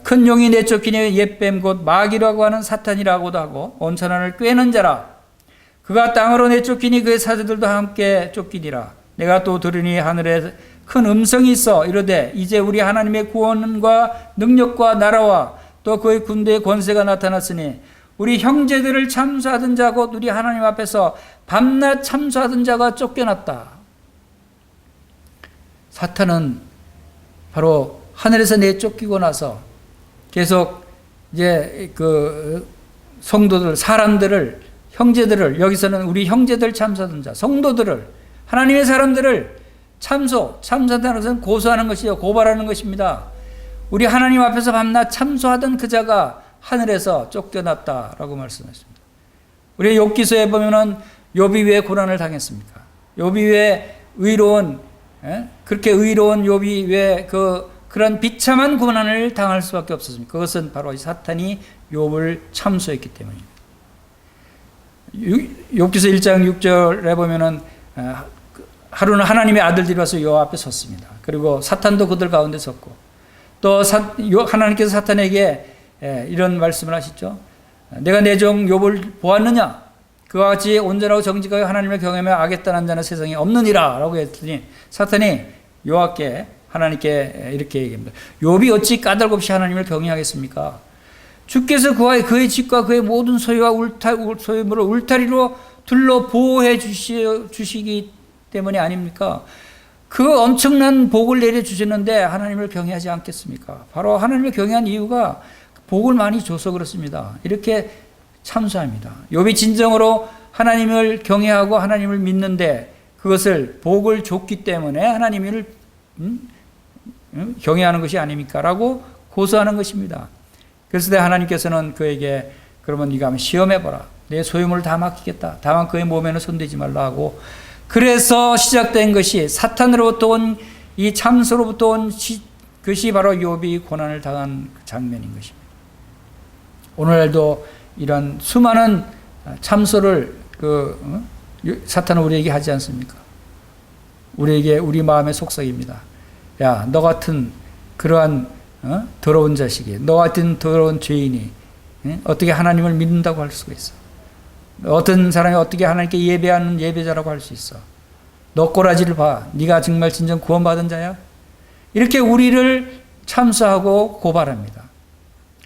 큰 용이 내쫓기니 옛뱀 곧 마귀라고 하는 사탄이라고도 하고 온 천하를 꿰는 자라. 그가 땅으로 내쫓기니 그의 사제들도 함께 쫓기니라. 내가 또 들으니 하늘에 큰 음성이 있어 이르되 이제 우리 하나님의 구원과 능력과 나라와 또 그의 군대의 권세가 나타났으니 우리 형제들을 참수하던 자 곧 우리 하나님 앞에서 밤낮 참수하던 자가 쫓겨났다. 사탄은 바로 하늘에서 내쫓기고 나서 계속 이제 그 성도들, 사람들을, 형제들을, 여기서는 우리 형제들 참수하던 자, 성도들을, 하나님의 사람들을 참수한다는 것은 고소하는 것이요, 고발하는 것입니다. 우리 하나님 앞에서 밤낮 참수하던 그 자가 하늘에서 쫓겨났다라고 말씀하십니다. 우리 욥기서에 보면은 욥이 왜 고난을 당했습니까? 욥이 왜 그렇게 의로운 욥이 왜 그런 비참한 고난을 당할 수밖에 없었습니까? 그것은 바로 사탄이 욥을 참소했기 때문입니다. 욥기서 1장 6절에 보면은 하루는 하나님의 아들들이 와서 욥 앞에 섰습니다. 그리고 사탄도 그들 가운데 섰고 또 하나님께서 사탄에게 이런 말씀을 하시죠. 내가 내 종 욥을 보았느냐? 그와 같이 온전하고 정직하게 하나님을 경외하며 악에 떠난 자는 세상에 없느니라 라고 했더니 사탄이 하나님께 이렇게 얘기합니다. 욥이 어찌 까닭 없이 하나님을 경외하겠습니까? 주께서 그의 집과 그의 모든 소유와 소유물을 울타리로 둘러 보호해 주시기 때문이 아닙니까? 그 엄청난 복을 내려주시는데 하나님을 경외하지 않겠습니까? 바로 하나님을 경외한 이유가 복을 많이 줘서 그렇습니다. 이렇게 참수합니다. 욥이 진정으로 하나님을 경외하고 하나님을 믿는데 그것을 복을 줬기 때문에 하나님을 경외하는 것이 아닙니까? 라고 고소하는 것입니다. 그래서 하나님께서는 그에게 그러면 네가 한번 시험해보라. 내 소유물을 다 맡기겠다. 다만 그의 몸에는 손대지 말라 하고 그래서 시작된 것이 사탄으로부터 온 이 참소로부터 온 것이 바로 욥이 고난을 당한 장면인 것입니다. 오늘날도 이런 수많은 참소를 사탄은 우리에게 하지 않습니까? 우리 마음의 속삭입니다. 야, 너 같은 그러한 더러운 자식이, 너 같은 더러운 죄인이 어떻게 하나님을 믿는다고 할 수가 있어? 어떤 사람이 어떻게 하나님께 예배하는 예배자라고 할 수 있어? 너 꼬라지를 봐. 네가 정말 진정 구원받은 자야? 이렇게 우리를 참수하고 고발합니다.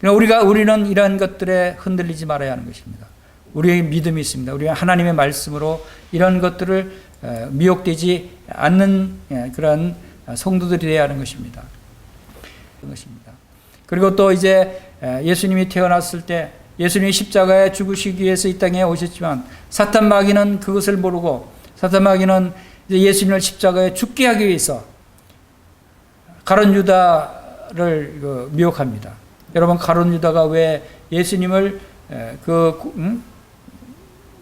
우리는 이러한 것들에 흔들리지 말아야 하는 것입니다. 우리의 믿음이 있습니다. 우리가 하나님의 말씀으로 이런 것들을 미혹되지 않는 그런 성도들이 되어야 하는 것입니다. 그리고 또 이제 예수님이 태어났을 때 예수님이 십자가에 죽으시기 위해서 이 땅에 오셨지만 사탄 마귀는 그것을 모르고 사탄 마귀는 이제 예수님을 십자가에 죽게 하기 위해서 가룟 유다를 미혹합니다. 여러분 가룟 유다가 왜 예수님을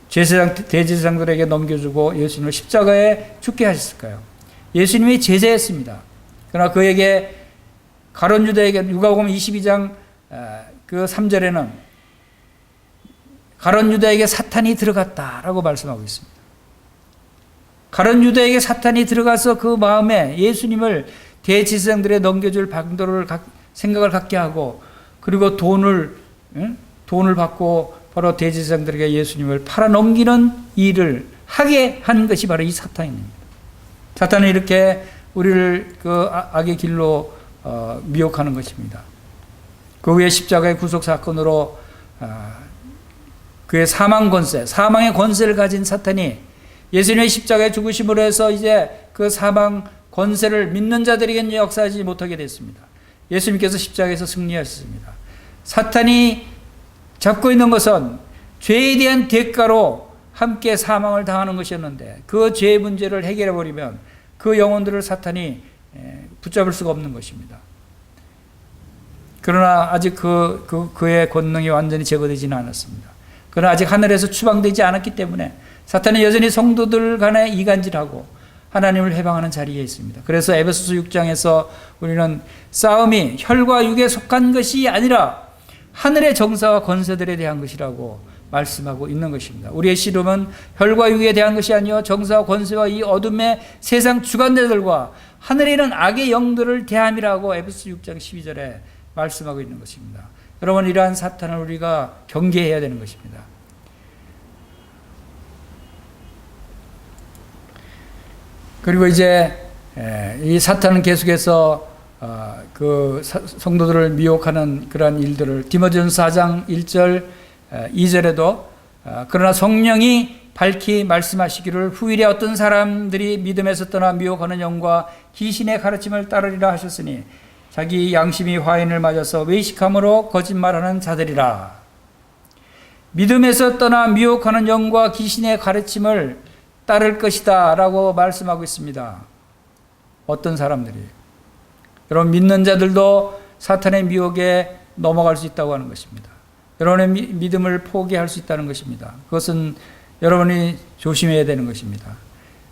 대제사장들에게 넘겨주고 예수님을 십자가에 죽게 하셨을까요? 예수님이 제자였습니다. 그러나 그에게 가룟 유다에게 누가복음 22장 그 3절에는 가룟 유다에게 사탄이 들어갔다라고 말씀하고 있습니다. 가룟 유다에게 사탄이 들어가서 그 마음에 예수님을 대제사장들에 넘겨줄 방도를 생각을 갖게 하고 그리고 돈을 받고 바로 대제사장들에게 예수님을 팔아넘기는 일을 하게 한 것이 바로 이 사탄입니다. 사탄은 이렇게 우리를 그 악의 길로 미혹하는 것입니다. 그 후에 십자가의 구속 사건으로 그의 사망의 권세를 가진 사탄이 예수님의 십자가의 죽으심으로 해서 이제 그 사망 권세를 믿는 자들에게는 역사하지 못하게 됐습니다. 예수님께서 십자가에서 승리하셨습니다. 사탄이 잡고 있는 것은 죄에 대한 대가로 함께 사망을 당하는 것이었는데 그 죄의 문제를 해결해 버리면 그 영혼들을 사탄이 붙잡을 수가 없는 것입니다. 그러나 아직 그의 권능이 완전히 제거되지는 않았습니다. 그러나 아직 하늘에서 추방되지 않았기 때문에 사탄은 여전히 성도들 간에 이간질하고 하나님을 해방하는 자리에 있습니다. 그래서 에베소서 6장에서 우리는 싸움이 혈과 육에 속한 것이 아니라 하늘의 정사와 권세들에 대한 것이라고 말씀하고 있는 것입니다. 우리의 씨름은 혈과 육에 대한 것이 아니요 정사와 권세와 이 어둠의 세상 주관자들과 하늘에 있는 악의 영들을 대함이라고 에베소서 6장 12절에 말씀하고 있는 것입니다. 여러분, 이러한 사탄을 우리가 경계해야 되는 것입니다. 그리고 이제 이 사탄은 계속해서 그 성도들을 미혹하는 그러한 일들을 디모데전서 4장 1절 2절에도 그러나 성령이 밝히 말씀하시기를 후일에 어떤 사람들이 믿음에서 떠나 미혹하는 영과 귀신의 가르침을 따르리라 하셨으니 자기 양심이 화인을 맞아서 외식함으로 거짓말하는 자들이라. 믿음에서 떠나 미혹하는 영과 귀신의 가르침을 따를 것이다 라고 말씀하고 있습니다. 어떤 사람들이. 여러분, 믿는 자들도 사탄의 미혹에 넘어갈 수 있다고 하는 것입니다. 여러분의 믿음을 포기할 수 있다는 것입니다. 그것은 여러분이 조심해야 되는 것입니다.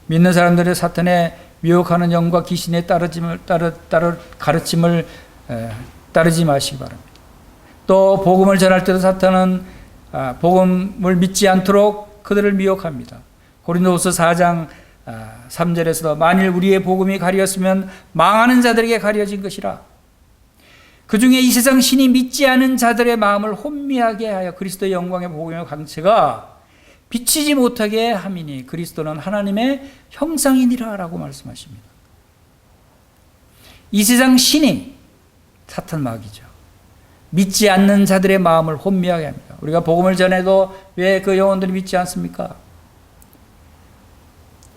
믿는 사람들의 사탄의 미혹하는 영과 귀신의 가르침을 따르지 마시기 바랍니다. 또 복음을 전할 때도 사탄은 복음을 믿지 않도록 그들을 미혹합니다. 고린도후서 4장 3절에서도 만일 우리의 복음이 가려졌으면 망하는 자들에게 가려진 것이라. 그 중에 이 세상 신이 믿지 않은 자들의 마음을 혼미하게 하여 그리스도의 영광의 복음의 광채가 비치지 못하게 함이니 그리스도는 하나님의 형상이니라 라고 말씀하십니다. 이 세상 신이 사탄 마귀죠. 믿지 않는 자들의 마음을 혼미하게 합니다. 우리가 복음을 전해도 왜 그 영혼들이 믿지 않습니까?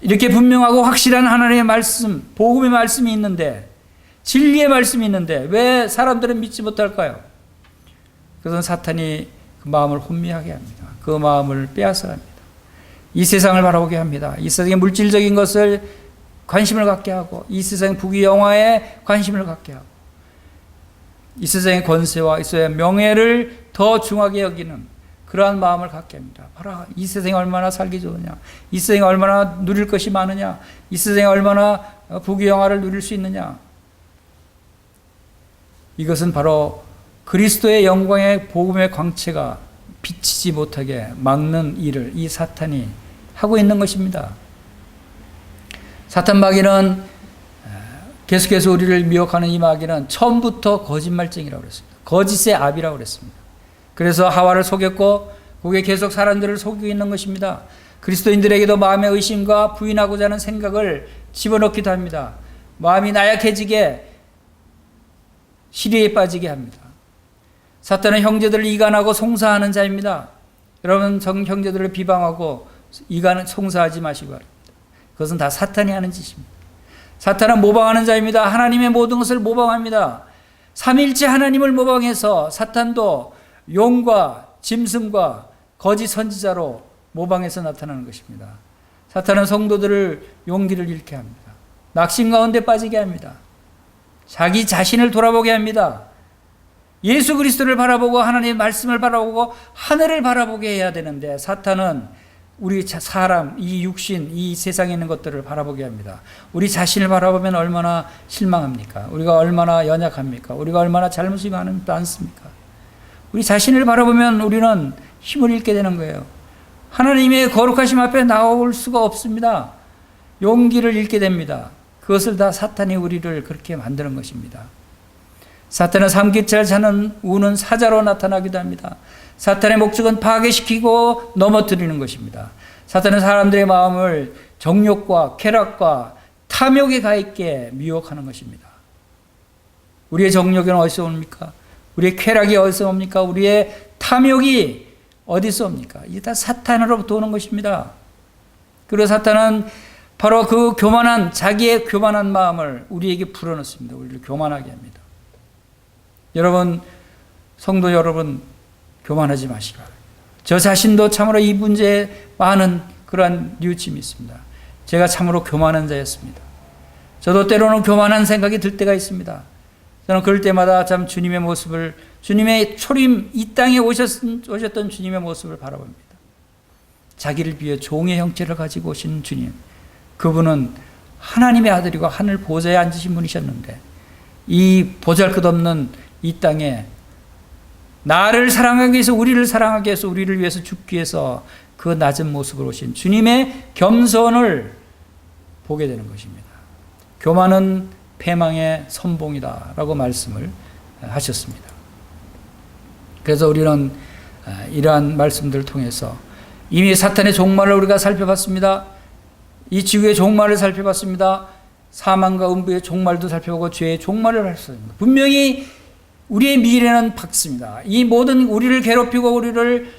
이렇게 분명하고 확실한 하나님의 말씀, 복음의 말씀이 있는데, 진리의 말씀이 있는데 왜 사람들은 믿지 못할까요? 그것은 사탄이 그 마음을 혼미하게 합니다. 그 마음을 빼앗아갑니다. 이 세상을 바라보게 합니다. 이 세상의 물질적인 것을 관심을 갖게 하고, 이 세상의 부귀영화에 관심을 갖게 하고, 이 세상의 권세와 이 세상의 명예를 더 중하게 여기는 그러한 마음을 갖게 합니다. 봐라, 이 세상이 얼마나 살기 좋으냐, 이 세상이 얼마나 누릴 것이 많으냐, 이 세상이 얼마나 부귀영화를 누릴 수 있느냐. 이것은 바로 그리스도의 영광의 복음의 광채가 비치지 못하게 막는 일을 이 사탄이 하고 있는 것입니다. 사탄 마귀는 계속해서 우리를 미혹하는 이 마귀는 처음부터 거짓말쟁이라고 그랬습니다. 거짓의 압이라고 그랬습니다. 그래서 하와를 속였고 그게 계속 사람들을 속이고 있는 것입니다. 그리스도인들에게도 마음의 의심과 부인하고자 하는 생각을 집어넣기도 합니다. 마음이 나약해지게 시리에 빠지게 합니다. 사탄은 형제들을 이간하고 송사하는 자입니다. 여러분, 형제들을 비방하고 송사하지 마시기 바랍니다. 그것은 다 사탄이 하는 짓입니다. 사탄은 모방하는 자입니다. 하나님의 모든 것을 모방합니다. 삼일째 하나님을 모방해서 사탄도 용과 짐승과 거짓 선지자로 모방해서 나타나는 것입니다. 사탄은 성도들을 용기를 잃게 합니다. 낙심 가운데 빠지게 합니다. 자기 자신을 돌아보게 합니다. 예수 그리스도를 바라보고 하나님의 말씀을 바라보고 하늘을 바라보게 해야 되는데 사탄은 우리 사람, 이 육신, 이 세상에 있는 것들을 바라보게 합니다. 우리 자신을 바라보면 얼마나 실망합니까? 우리가 얼마나 연약합니까? 우리가 얼마나 잘못이 많습니까? 우리 자신을 바라보면 우리는 힘을 잃게 되는 거예요. 하나님의 거룩하심 앞에 나올 수가 없습니다. 용기를 잃게 됩니다. 그것을 다 사탄이 우리를 그렇게 만드는 것입니다. 사탄은 삼킬절 자는 우는 사자로 나타나기도 합니다. 사탄의 목적은 파괴시키고 넘어뜨리는 것입니다. 사탄은 사람들의 마음을 정욕과 쾌락과 탐욕에 가 있게 미혹하는 것입니다. 우리의 정욕은 어디서 옵니까? 우리의 쾌락이 어디서 옵니까? 우리의 탐욕이 어디서 옵니까? 이게 다 사탄으로부터 오는 것입니다. 그리고 사탄은 바로 그 교만한, 자기의 교만한 마음을 우리에게 불어넣습니다. 우리를 교만하게 합니다. 여러분, 성도 여러분, 교만하지 마시기 바랍니다. 저 자신도 참으로 이 문제에 많은 그러한 뉘우침이 있습니다. 제가 참으로 교만한 자였습니다. 저도 때로는 교만한 생각이 들 때가 있습니다. 저는 그럴 때마다 참 주님의 모습을, 주님의 초림, 이 땅에 오셨던 주님의 모습을 바라봅니다. 자기를 비해 종의 형체를 가지고 오신 주님, 그분은 하나님의 아들이고 하늘 보좌에 앉으신 분이셨는데 이 보잘것없는 이 땅에 나를 사랑하기 위해서, 우리를 사랑하기 위해서, 우리를 위해서 죽기 위해서 그 낮은 모습으로 오신 주님의 겸손을 보게 되는 것입니다. 교만은 패망의 선봉이다 라고 말씀을 하셨습니다. 그래서 우리는 이러한 말씀들을 통해서 이미 사탄의 종말을 우리가 살펴봤습니다. 이 지구의 종말을 살펴봤습니다. 사망과 음부의 종말도 살펴보고 죄의 종말을 살펴봤습니다. 분명히 우리의 미래는 밝습니다. 이 모든 우리를 괴롭히고 우리를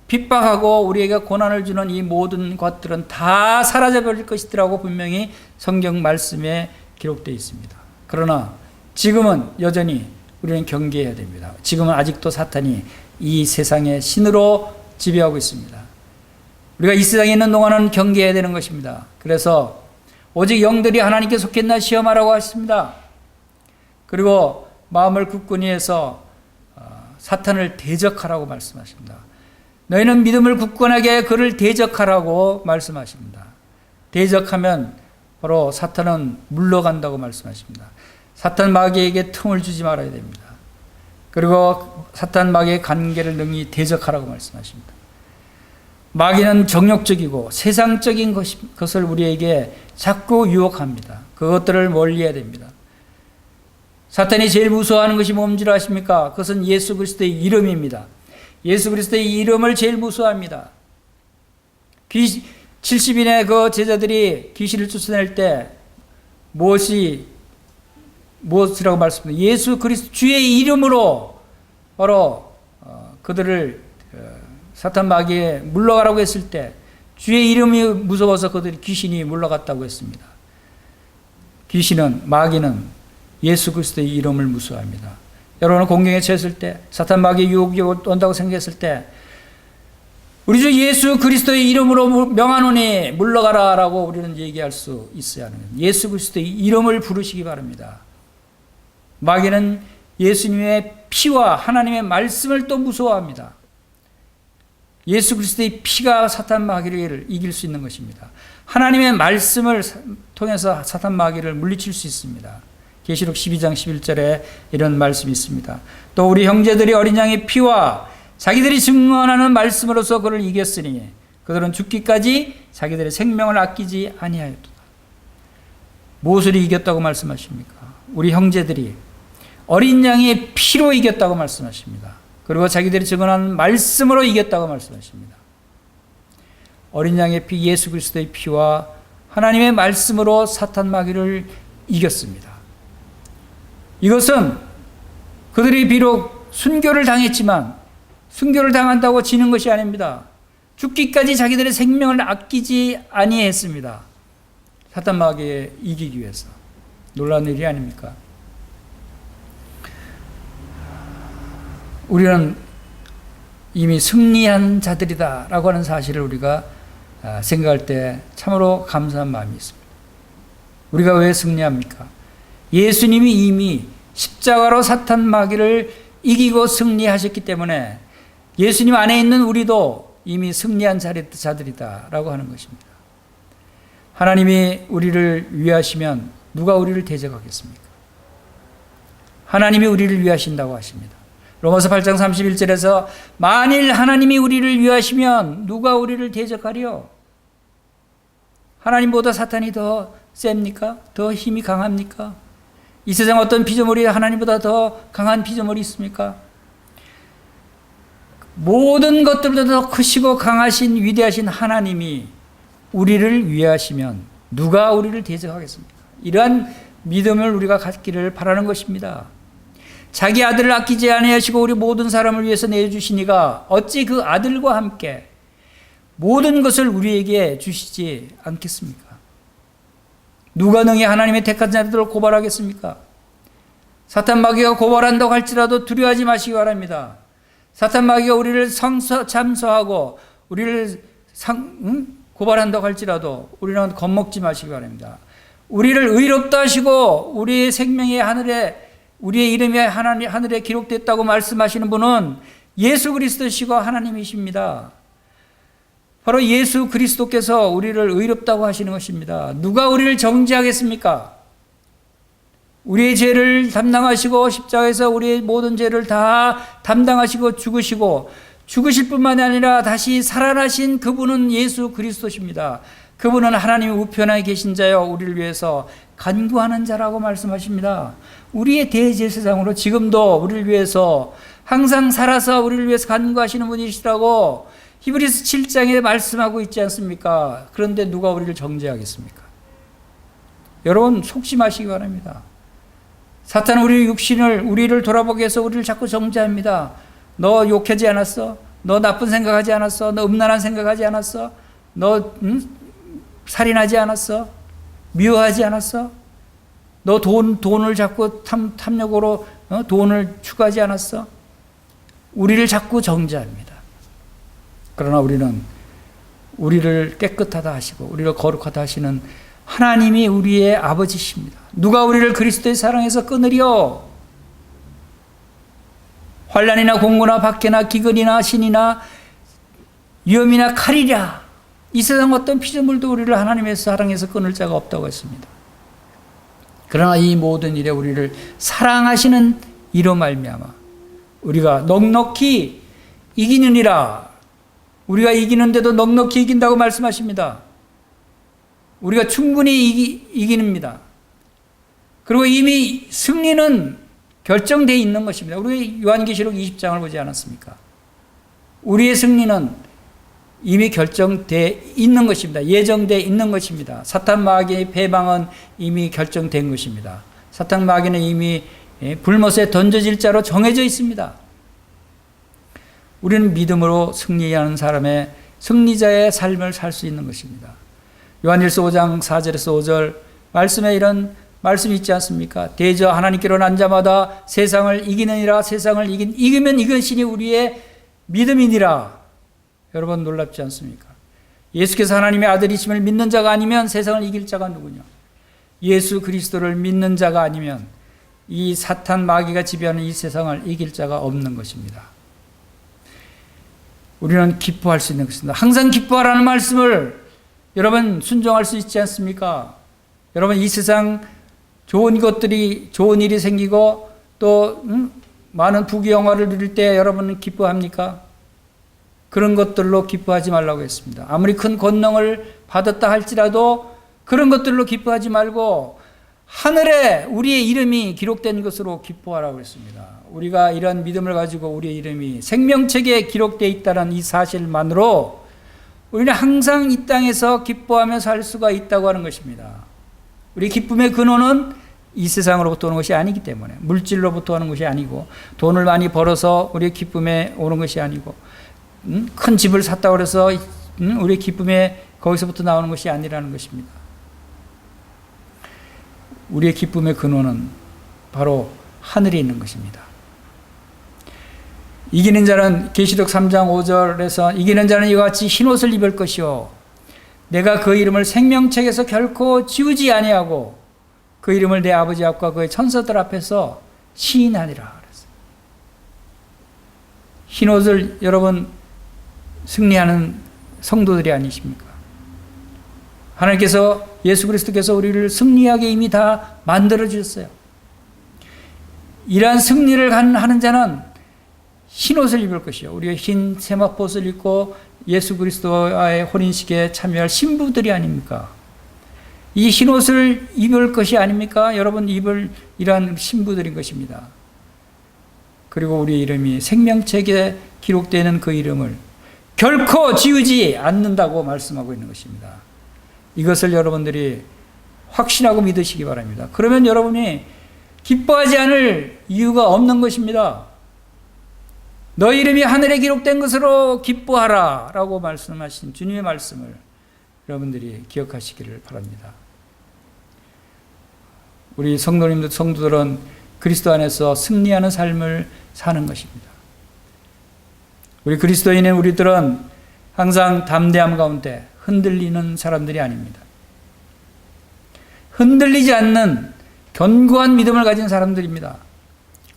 핍박하고 우리에게 고난을 주는 이 모든 것들은 다 사라져버릴 것이라고 분명히 성경 말씀에 기록되어 있습니다. 그러나 지금은 여전히 우리는 경계해야 됩니다. 지금은 아직도 사탄이 이 세상의 신으로 지배하고 있습니다. 우리가 이 세상에 있는 동안은 경계해야 되는 것입니다. 그래서 오직 영들이 하나님께 속했나 시험하라고 하십니다. 그리고 마음을 굳건히 해서 사탄을 대적하라고 말씀하십니다. 너희는 믿음을 굳건하게 그를 대적하라고 말씀하십니다. 대적하면 바로 사탄은 물러간다고 말씀하십니다. 사탄 마귀에게 틈을 주지 말아야 됩니다. 그리고 사탄 마귀의 관계를 능히 대적하라고 말씀하십니다. 마귀는 정욕적이고 세상적인 것을 우리에게 자꾸 유혹합니다. 그것들을 멀리해야 됩니다. 사탄이 제일 무서워하는 것이 뭔지 아십니까? 그것은 예수 그리스도의 이름입니다. 예수 그리스도의 이름을 제일 무서워합니다. 70인의 그 제자들이 귀신을 쫓아낼 때 무엇이라고 말씀합니다. 예수 그리스도 주의 이름으로 바로 그들을 사탄 마귀에 물러가라고 했을 때 주의 이름이 무서워서 그들이 귀신이 물러갔다고 했습니다. 마귀는 예수 그리스도의 이름을 무서워합니다. 여러분은 공경에 처했을 때, 사탄 마귀의 유혹이 온다고 생각했을 때 우리 주 예수 그리스도의 이름으로 명하노니 물러가라 라고 우리는 얘기할 수 있어야 하는 거예요. 예수 그리스도의 이름을 부르시기 바랍니다. 마귀는 예수님의 피와 하나님의 말씀을 또 무서워합니다. 예수 그리스도의 피가 사탄 마귀를 이길 수 있는 것입니다. 하나님의 말씀을 통해서 사탄 마귀를 물리칠 수 있습니다. 계시록 12장 11절에 이런 말씀이 있습니다. 또 우리 형제들이 어린 양의 피와 자기들이 증언하는 말씀으로서 그를 이겼으니 그들은 죽기까지 자기들의 생명을 아끼지 아니하였도다. 무엇을 이겼다고 말씀하십니까? 우리 형제들이 어린 양의 피로 이겼다고 말씀하십니다. 그리고 자기들이 증언하는 말씀으로 이겼다고 말씀하십니다. 어린 양의 피, 예수 그리스도의 피와 하나님의 말씀으로 사탄 마귀를 이겼습니다. 이것은 그들이 비록 순교를 당했지만 순교를 당한다고 지는 것이 아닙니다. 죽기까지 자기들의 생명을 아끼지 아니했습니다. 사탄 마귀에 이기기 위해서. 놀라운 일이 아닙니까? 우리는 이미 승리한 자들이다 라고 하는 사실을 우리가 생각할 때 참으로 감사한 마음이 있습니다. 우리가 왜 승리합니까? 예수님이 이미 십자가로 사탄 마귀를 이기고 승리하셨기 때문에 예수님 안에 있는 우리도 이미 승리한 자들이다 라고 하는 것입니다. 하나님이 우리를 위하시면 누가 우리를 대적하겠습니까? 하나님이 우리를 위하신다고 하십니다. 로마서 8장 31절에서 만일 하나님이 우리를 위하시면 누가 우리를 대적하리요? 하나님보다 사탄이 더 셉니까? 더 힘이 강합니까? 이 세상 어떤 피조물이 하나님보다 더 강한 피조물이 있습니까? 모든 것들보다 더 크시고 강하신 위대하신 하나님이 우리를 위하시면 누가 우리를 대적하겠습니까? 이러한 믿음을 우리가 갖기를 바라는 것입니다. 자기 아들을 아끼지 아니하시고 우리 모든 사람을 위해서 내주시니가 어찌 그 아들과 함께 모든 것을 우리에게 주시지 않겠습니까? 누가 능히 하나님의 택한 자들을 고발하겠습니까? 사탄 마귀가 고발한다고 할지라도 두려워하지 마시기 바랍니다. 사탄 마귀가 우리를 참소하고 우리를 고발한다고 할지라도 우리는 겁먹지 마시기 바랍니다. 우리를 의롭다 하시고 우리의 생명이 하늘에 우리의 이름이 하늘에 기록됐다고 말씀하시는 분은 예수 그리스도시고 하나님이십니다. 바로 예수 그리스도께서 우리를 의롭다고 하시는 것입니다. 누가 우리를 정죄하겠습니까? 우리의 죄를 담당하시고 십자가에서 우리의 모든 죄를 다 담당하시고 죽으실 뿐만이 아니라 다시 살아나신 그분은 예수 그리스도십니다. 그분은 하나님의 우편에 계신 자여 우리를 위해서 간구하는 자라고 말씀하십니다. 우리의 대제사장으로 지금도 우리를 위해서 항상 살아서 우리를 위해서 간구하시는 분이시라고 히브리서 7장에 말씀하고 있지 않습니까? 그런데 누가 우리를 정죄하겠습니까? 여러분 속심하시기 바랍니다. 사탄은 우리를 돌아보게 해서 우리를 자꾸 정죄합니다. 너 욕하지 않았어? 너 나쁜 생각하지 않았어? 너 음란한 생각하지 않았어? 너 살인하지 않았어? 미워하지 않았어? 너 돈을 자꾸 탐욕으로 돈을 추구하지 않았어? 우리를 자꾸 정죄합니다. 그러나 우리는 우리를 깨끗하다 하시고 우리를 거룩하다 하시는 하나님이 우리의 아버지십니다. 누가 우리를 그리스도의 사랑에서 끊으리요? 환난이나 공고나 박해나 기근이나 신이나 위험이나 칼이랴. 이 세상 어떤 피조물도 우리를 하나님의 사랑에서 끊을 자가 없다고 했습니다. 그러나 이 모든 일에 우리를 사랑하시는 이로 말미암아 우리가 넉넉히 이기느니라. 우리가 이기는데도 넉넉히 이긴다고 말씀하십니다. 우리가 충분히 이기는입니다. 그리고 이미 승리는 결정되어 있는 것입니다. 우리 요한계시록 20장을 보지 않았습니까? 우리의 승리는 이미 결정되어 있는 것입니다. 예정되어 있는 것입니다. 사탄 마귀의 패방은 이미 결정된 것입니다. 사탄 마귀는 이미 불못에 던져질 자로 정해져 있습니다. 우리는 믿음으로 승리하는 사람의 승리자의 삶을 살 수 있는 것입니다. 요한일서 5장 4절에서 5절 말씀에 이런 말씀이 있지 않습니까? 대저 하나님께로 난 자마다 세상을 이기느니라. 세상을 이기면 이것이니 우리의 믿음이니라. 여러분 놀랍지 않습니까? 예수께서 하나님의 아들이심을 믿는 자가 아니면 세상을 이길 자가 누구냐? 예수 그리스도를 믿는 자가 아니면 이 사탄 마귀가 지배하는 이 세상을 이길 자가 없는 것입니다. 우리는 기뻐할 수 있는 것입니다. 항상 기뻐하라는 말씀을 여러분 순종할 수 있지 않습니까? 여러분 이 세상 좋은 일이 생기고 또 많은 부귀영화를 누릴 때 여러분은 기뻐합니까? 그런 것들로 기뻐하지 말라고 했습니다. 아무리 큰 권능을 받았다 할지라도 그런 것들로 기뻐하지 말고 하늘에 우리의 이름이 기록된 것으로 기뻐하라고 했습니다. 우리가 이런 믿음을 가지고 우리의 이름이 생명책에 기록되어 있다는 이 사실만으로 우리는 항상 이 땅에서 기뻐하며 살 수가 있다고 하는 것입니다. 우리 기쁨의 근원은 이 세상으로부터 오는 것이 아니기 때문에 물질로부터 오는 것이 아니고 돈을 많이 벌어서 우리의 기쁨에 오는 것이 아니고 큰 집을 샀다고 해서 우리의 기쁨에 거기서부터 나오는 것이 아니라는 것입니다. 우리의 기쁨의 근원은 바로 하늘에 있는 것입니다. 이기는 자는 계시록 3장 5절에서 이기는 자는 이와 같이 흰옷을 입을 것이요 내가 그 이름을 생명책에서 결코 지우지 아니하고 그 이름을 내 아버지 앞과 그의 천사들 앞에서 시인하니라. 흰옷을 여러분 승리하는 성도들이 아니십니까? 하나님께서 예수 그리스도께서 우리를 승리하게 이미 다 만들어 주셨어요. 이러한 승리를 하는 자는 흰옷을 입을 것이요 우리가 흰 세마포옷을 입고 예수 그리스도와의 혼인식에 참여할 신부들이 아닙니까? 이 흰옷을 입을 것이 아닙니까? 여러분 입을 이러한 신부들인 것입니다. 그리고 우리 이름이 생명책에 기록되는 그 이름을 결코 지우지 않는다고 말씀하고 있는 것입니다. 이것을 여러분들이 확신하고 믿으시기 바랍니다. 그러면 여러분이 기뻐하지 않을 이유가 없는 것입니다. 너 이름이 하늘에 기록된 것으로 기뻐하라 라고 말씀하신 주님의 말씀을 여러분들이 기억하시기를 바랍니다. 우리 성도들은 그리스도 안에서 승리하는 삶을 사는 것입니다. 우리 그리스도인인 우리들은 항상 담대함 가운데 흔들리는 사람들이 아닙니다. 흔들리지 않는 견고한 믿음을 가진 사람들입니다.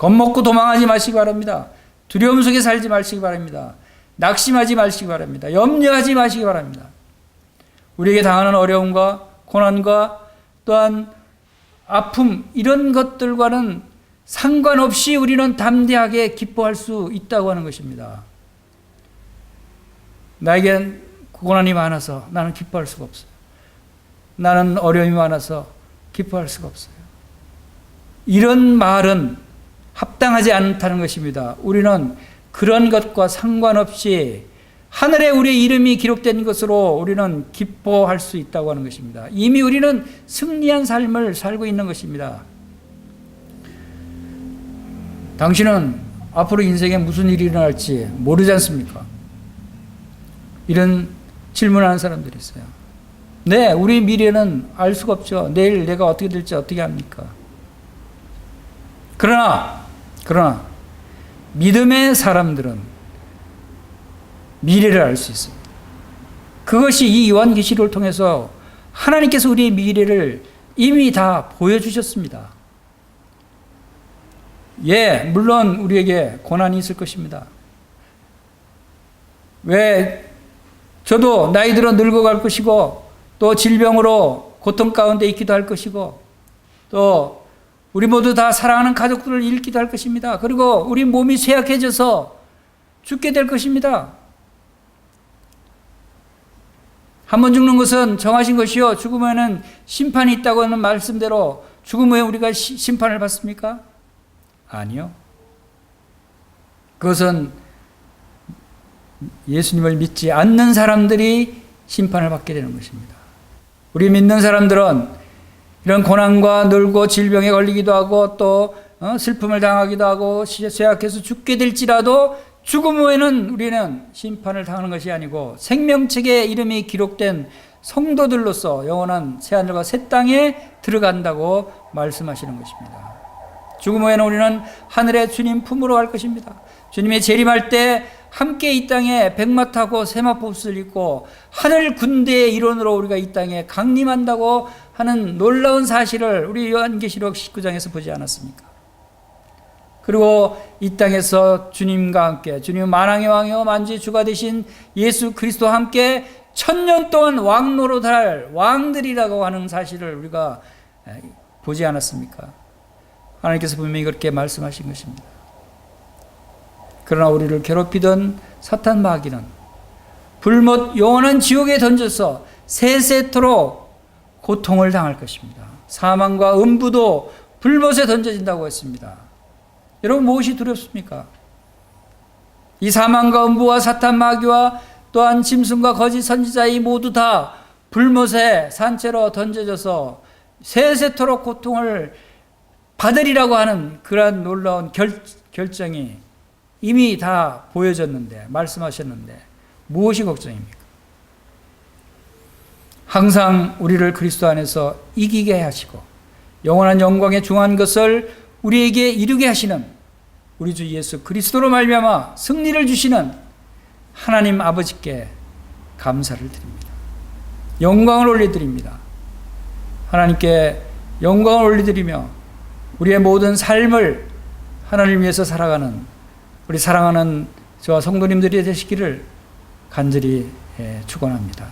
겁먹고 도망하지 마시기 바랍니다. 두려움 속에 살지 마시기 바랍니다. 낙심하지 마시기 바랍니다. 염려하지 마시기 바랍니다. 우리에게 당하는 어려움과 고난과 또한 아픔, 이런 것들과는 상관없이 우리는 담대하게 기뻐할 수 있다고 하는 것입니다. 나에겐 고난이 많아서 나는 기뻐할 수가 없어요. 나는 어려움이 많아서 기뻐할 수가 없어요. 이런 말은 합당하지 않다는 것입니다. 우리는 그런 것과 상관없이 하늘에 우리의 이름이 기록된 것으로 우리는 기뻐할 수 있다고 하는 것입니다. 이미 우리는 승리한 삶을 살고 있는 것입니다. 당신은 앞으로 인생에 무슨 일이 일어날지 모르지 않습니까? 이런 질문하는 사람들이 있어요. 네, 우리 미래는 알 수가 없죠. 내일 내가 어떻게 될지 어떻게 합니까? 그러나 믿음의 사람들은 미래를 알 수 있습니다. 그것이 이 요한계시록을 통해서 하나님께서 우리의 미래를 이미 다 보여주셨습니다. 예, 물론 우리에게 고난이 있을 것입니다. 왜 저도 나이 들어 늙어갈 것이고 또 질병으로 고통 가운데 있기도 할 것이고 또 우리 모두 다 사랑하는 가족들을 잃기도 할 것입니다. 그리고 우리 몸이 쇠약해져서 죽게 될 것입니다. 한 번 죽는 것은 정하신 것이요 죽음 후에는 심판이 있다고 하는 말씀대로 죽음 후에 우리가 심판을 받습니까? 아니요. 그것은 예수님을 믿지 않는 사람들이 심판을 받게 되는 것입니다. 우리 믿는 사람들은 이런 고난과 늙고 질병에 걸리기도 하고 또 슬픔을 당하기도 하고 쇠약해서 죽게 될지라도 죽음 후에는 우리는 심판을 당하는 것이 아니고 생명책에 이름이 기록된 성도들로서 영원한 새하늘과 새 땅에 들어간다고 말씀하시는 것입니다. 죽음 후에는 우리는 하늘의 주님 품으로 갈 것입니다. 주님이 재림할 때 함께 이 땅에 백마 타고 세마포옷을 입고 하늘 군대의 일원으로 우리가 이 땅에 강림한다고 하는 놀라운 사실을 우리 요한계시록 19장에서 보지 않았습니까? 그리고 이 땅에서 주님과 함께 주님 만왕의 왕이요 만주의 주가 되신 예수 그리스도와 함께 1000년 동안 왕노릇할 왕들이라고 하는 사실을 우리가 보지 않았습니까? 하나님께서 분명히 그렇게 말씀하신 것입니다. 그러나 우리를 괴롭히던 사탄 마귀는 불못 영원한 지옥에 던져서 세세토록 고통을 당할 것입니다. 사망과 음부도 불못에 던져진다고 했습니다. 여러분 무엇이 두렵습니까? 이 사망과 음부와 사탄 마귀와 또한 짐승과 거짓 선지자 이 모두 다 불못에 산채로 던져져서 세세토록 고통을 받으리라고 하는 그러한 놀라운 결정이 이미 다 보여졌는데 말씀하셨는데 무엇이 걱정입니까? 항상 우리를 그리스도 안에서 이기게 하시고 영원한 영광에 중한 것을 우리에게 이루게 하시는 우리 주 예수 그리스도로 말미암아 승리를 주시는 하나님 아버지께 감사를 드립니다. 영광을 올려드립니다. 하나님께 영광을 올려드리며 우리의 모든 삶을 하나님을 위해서 살아가는 우리 사랑하는 저와 성도님들이 되시기를 간절히 축원합니다.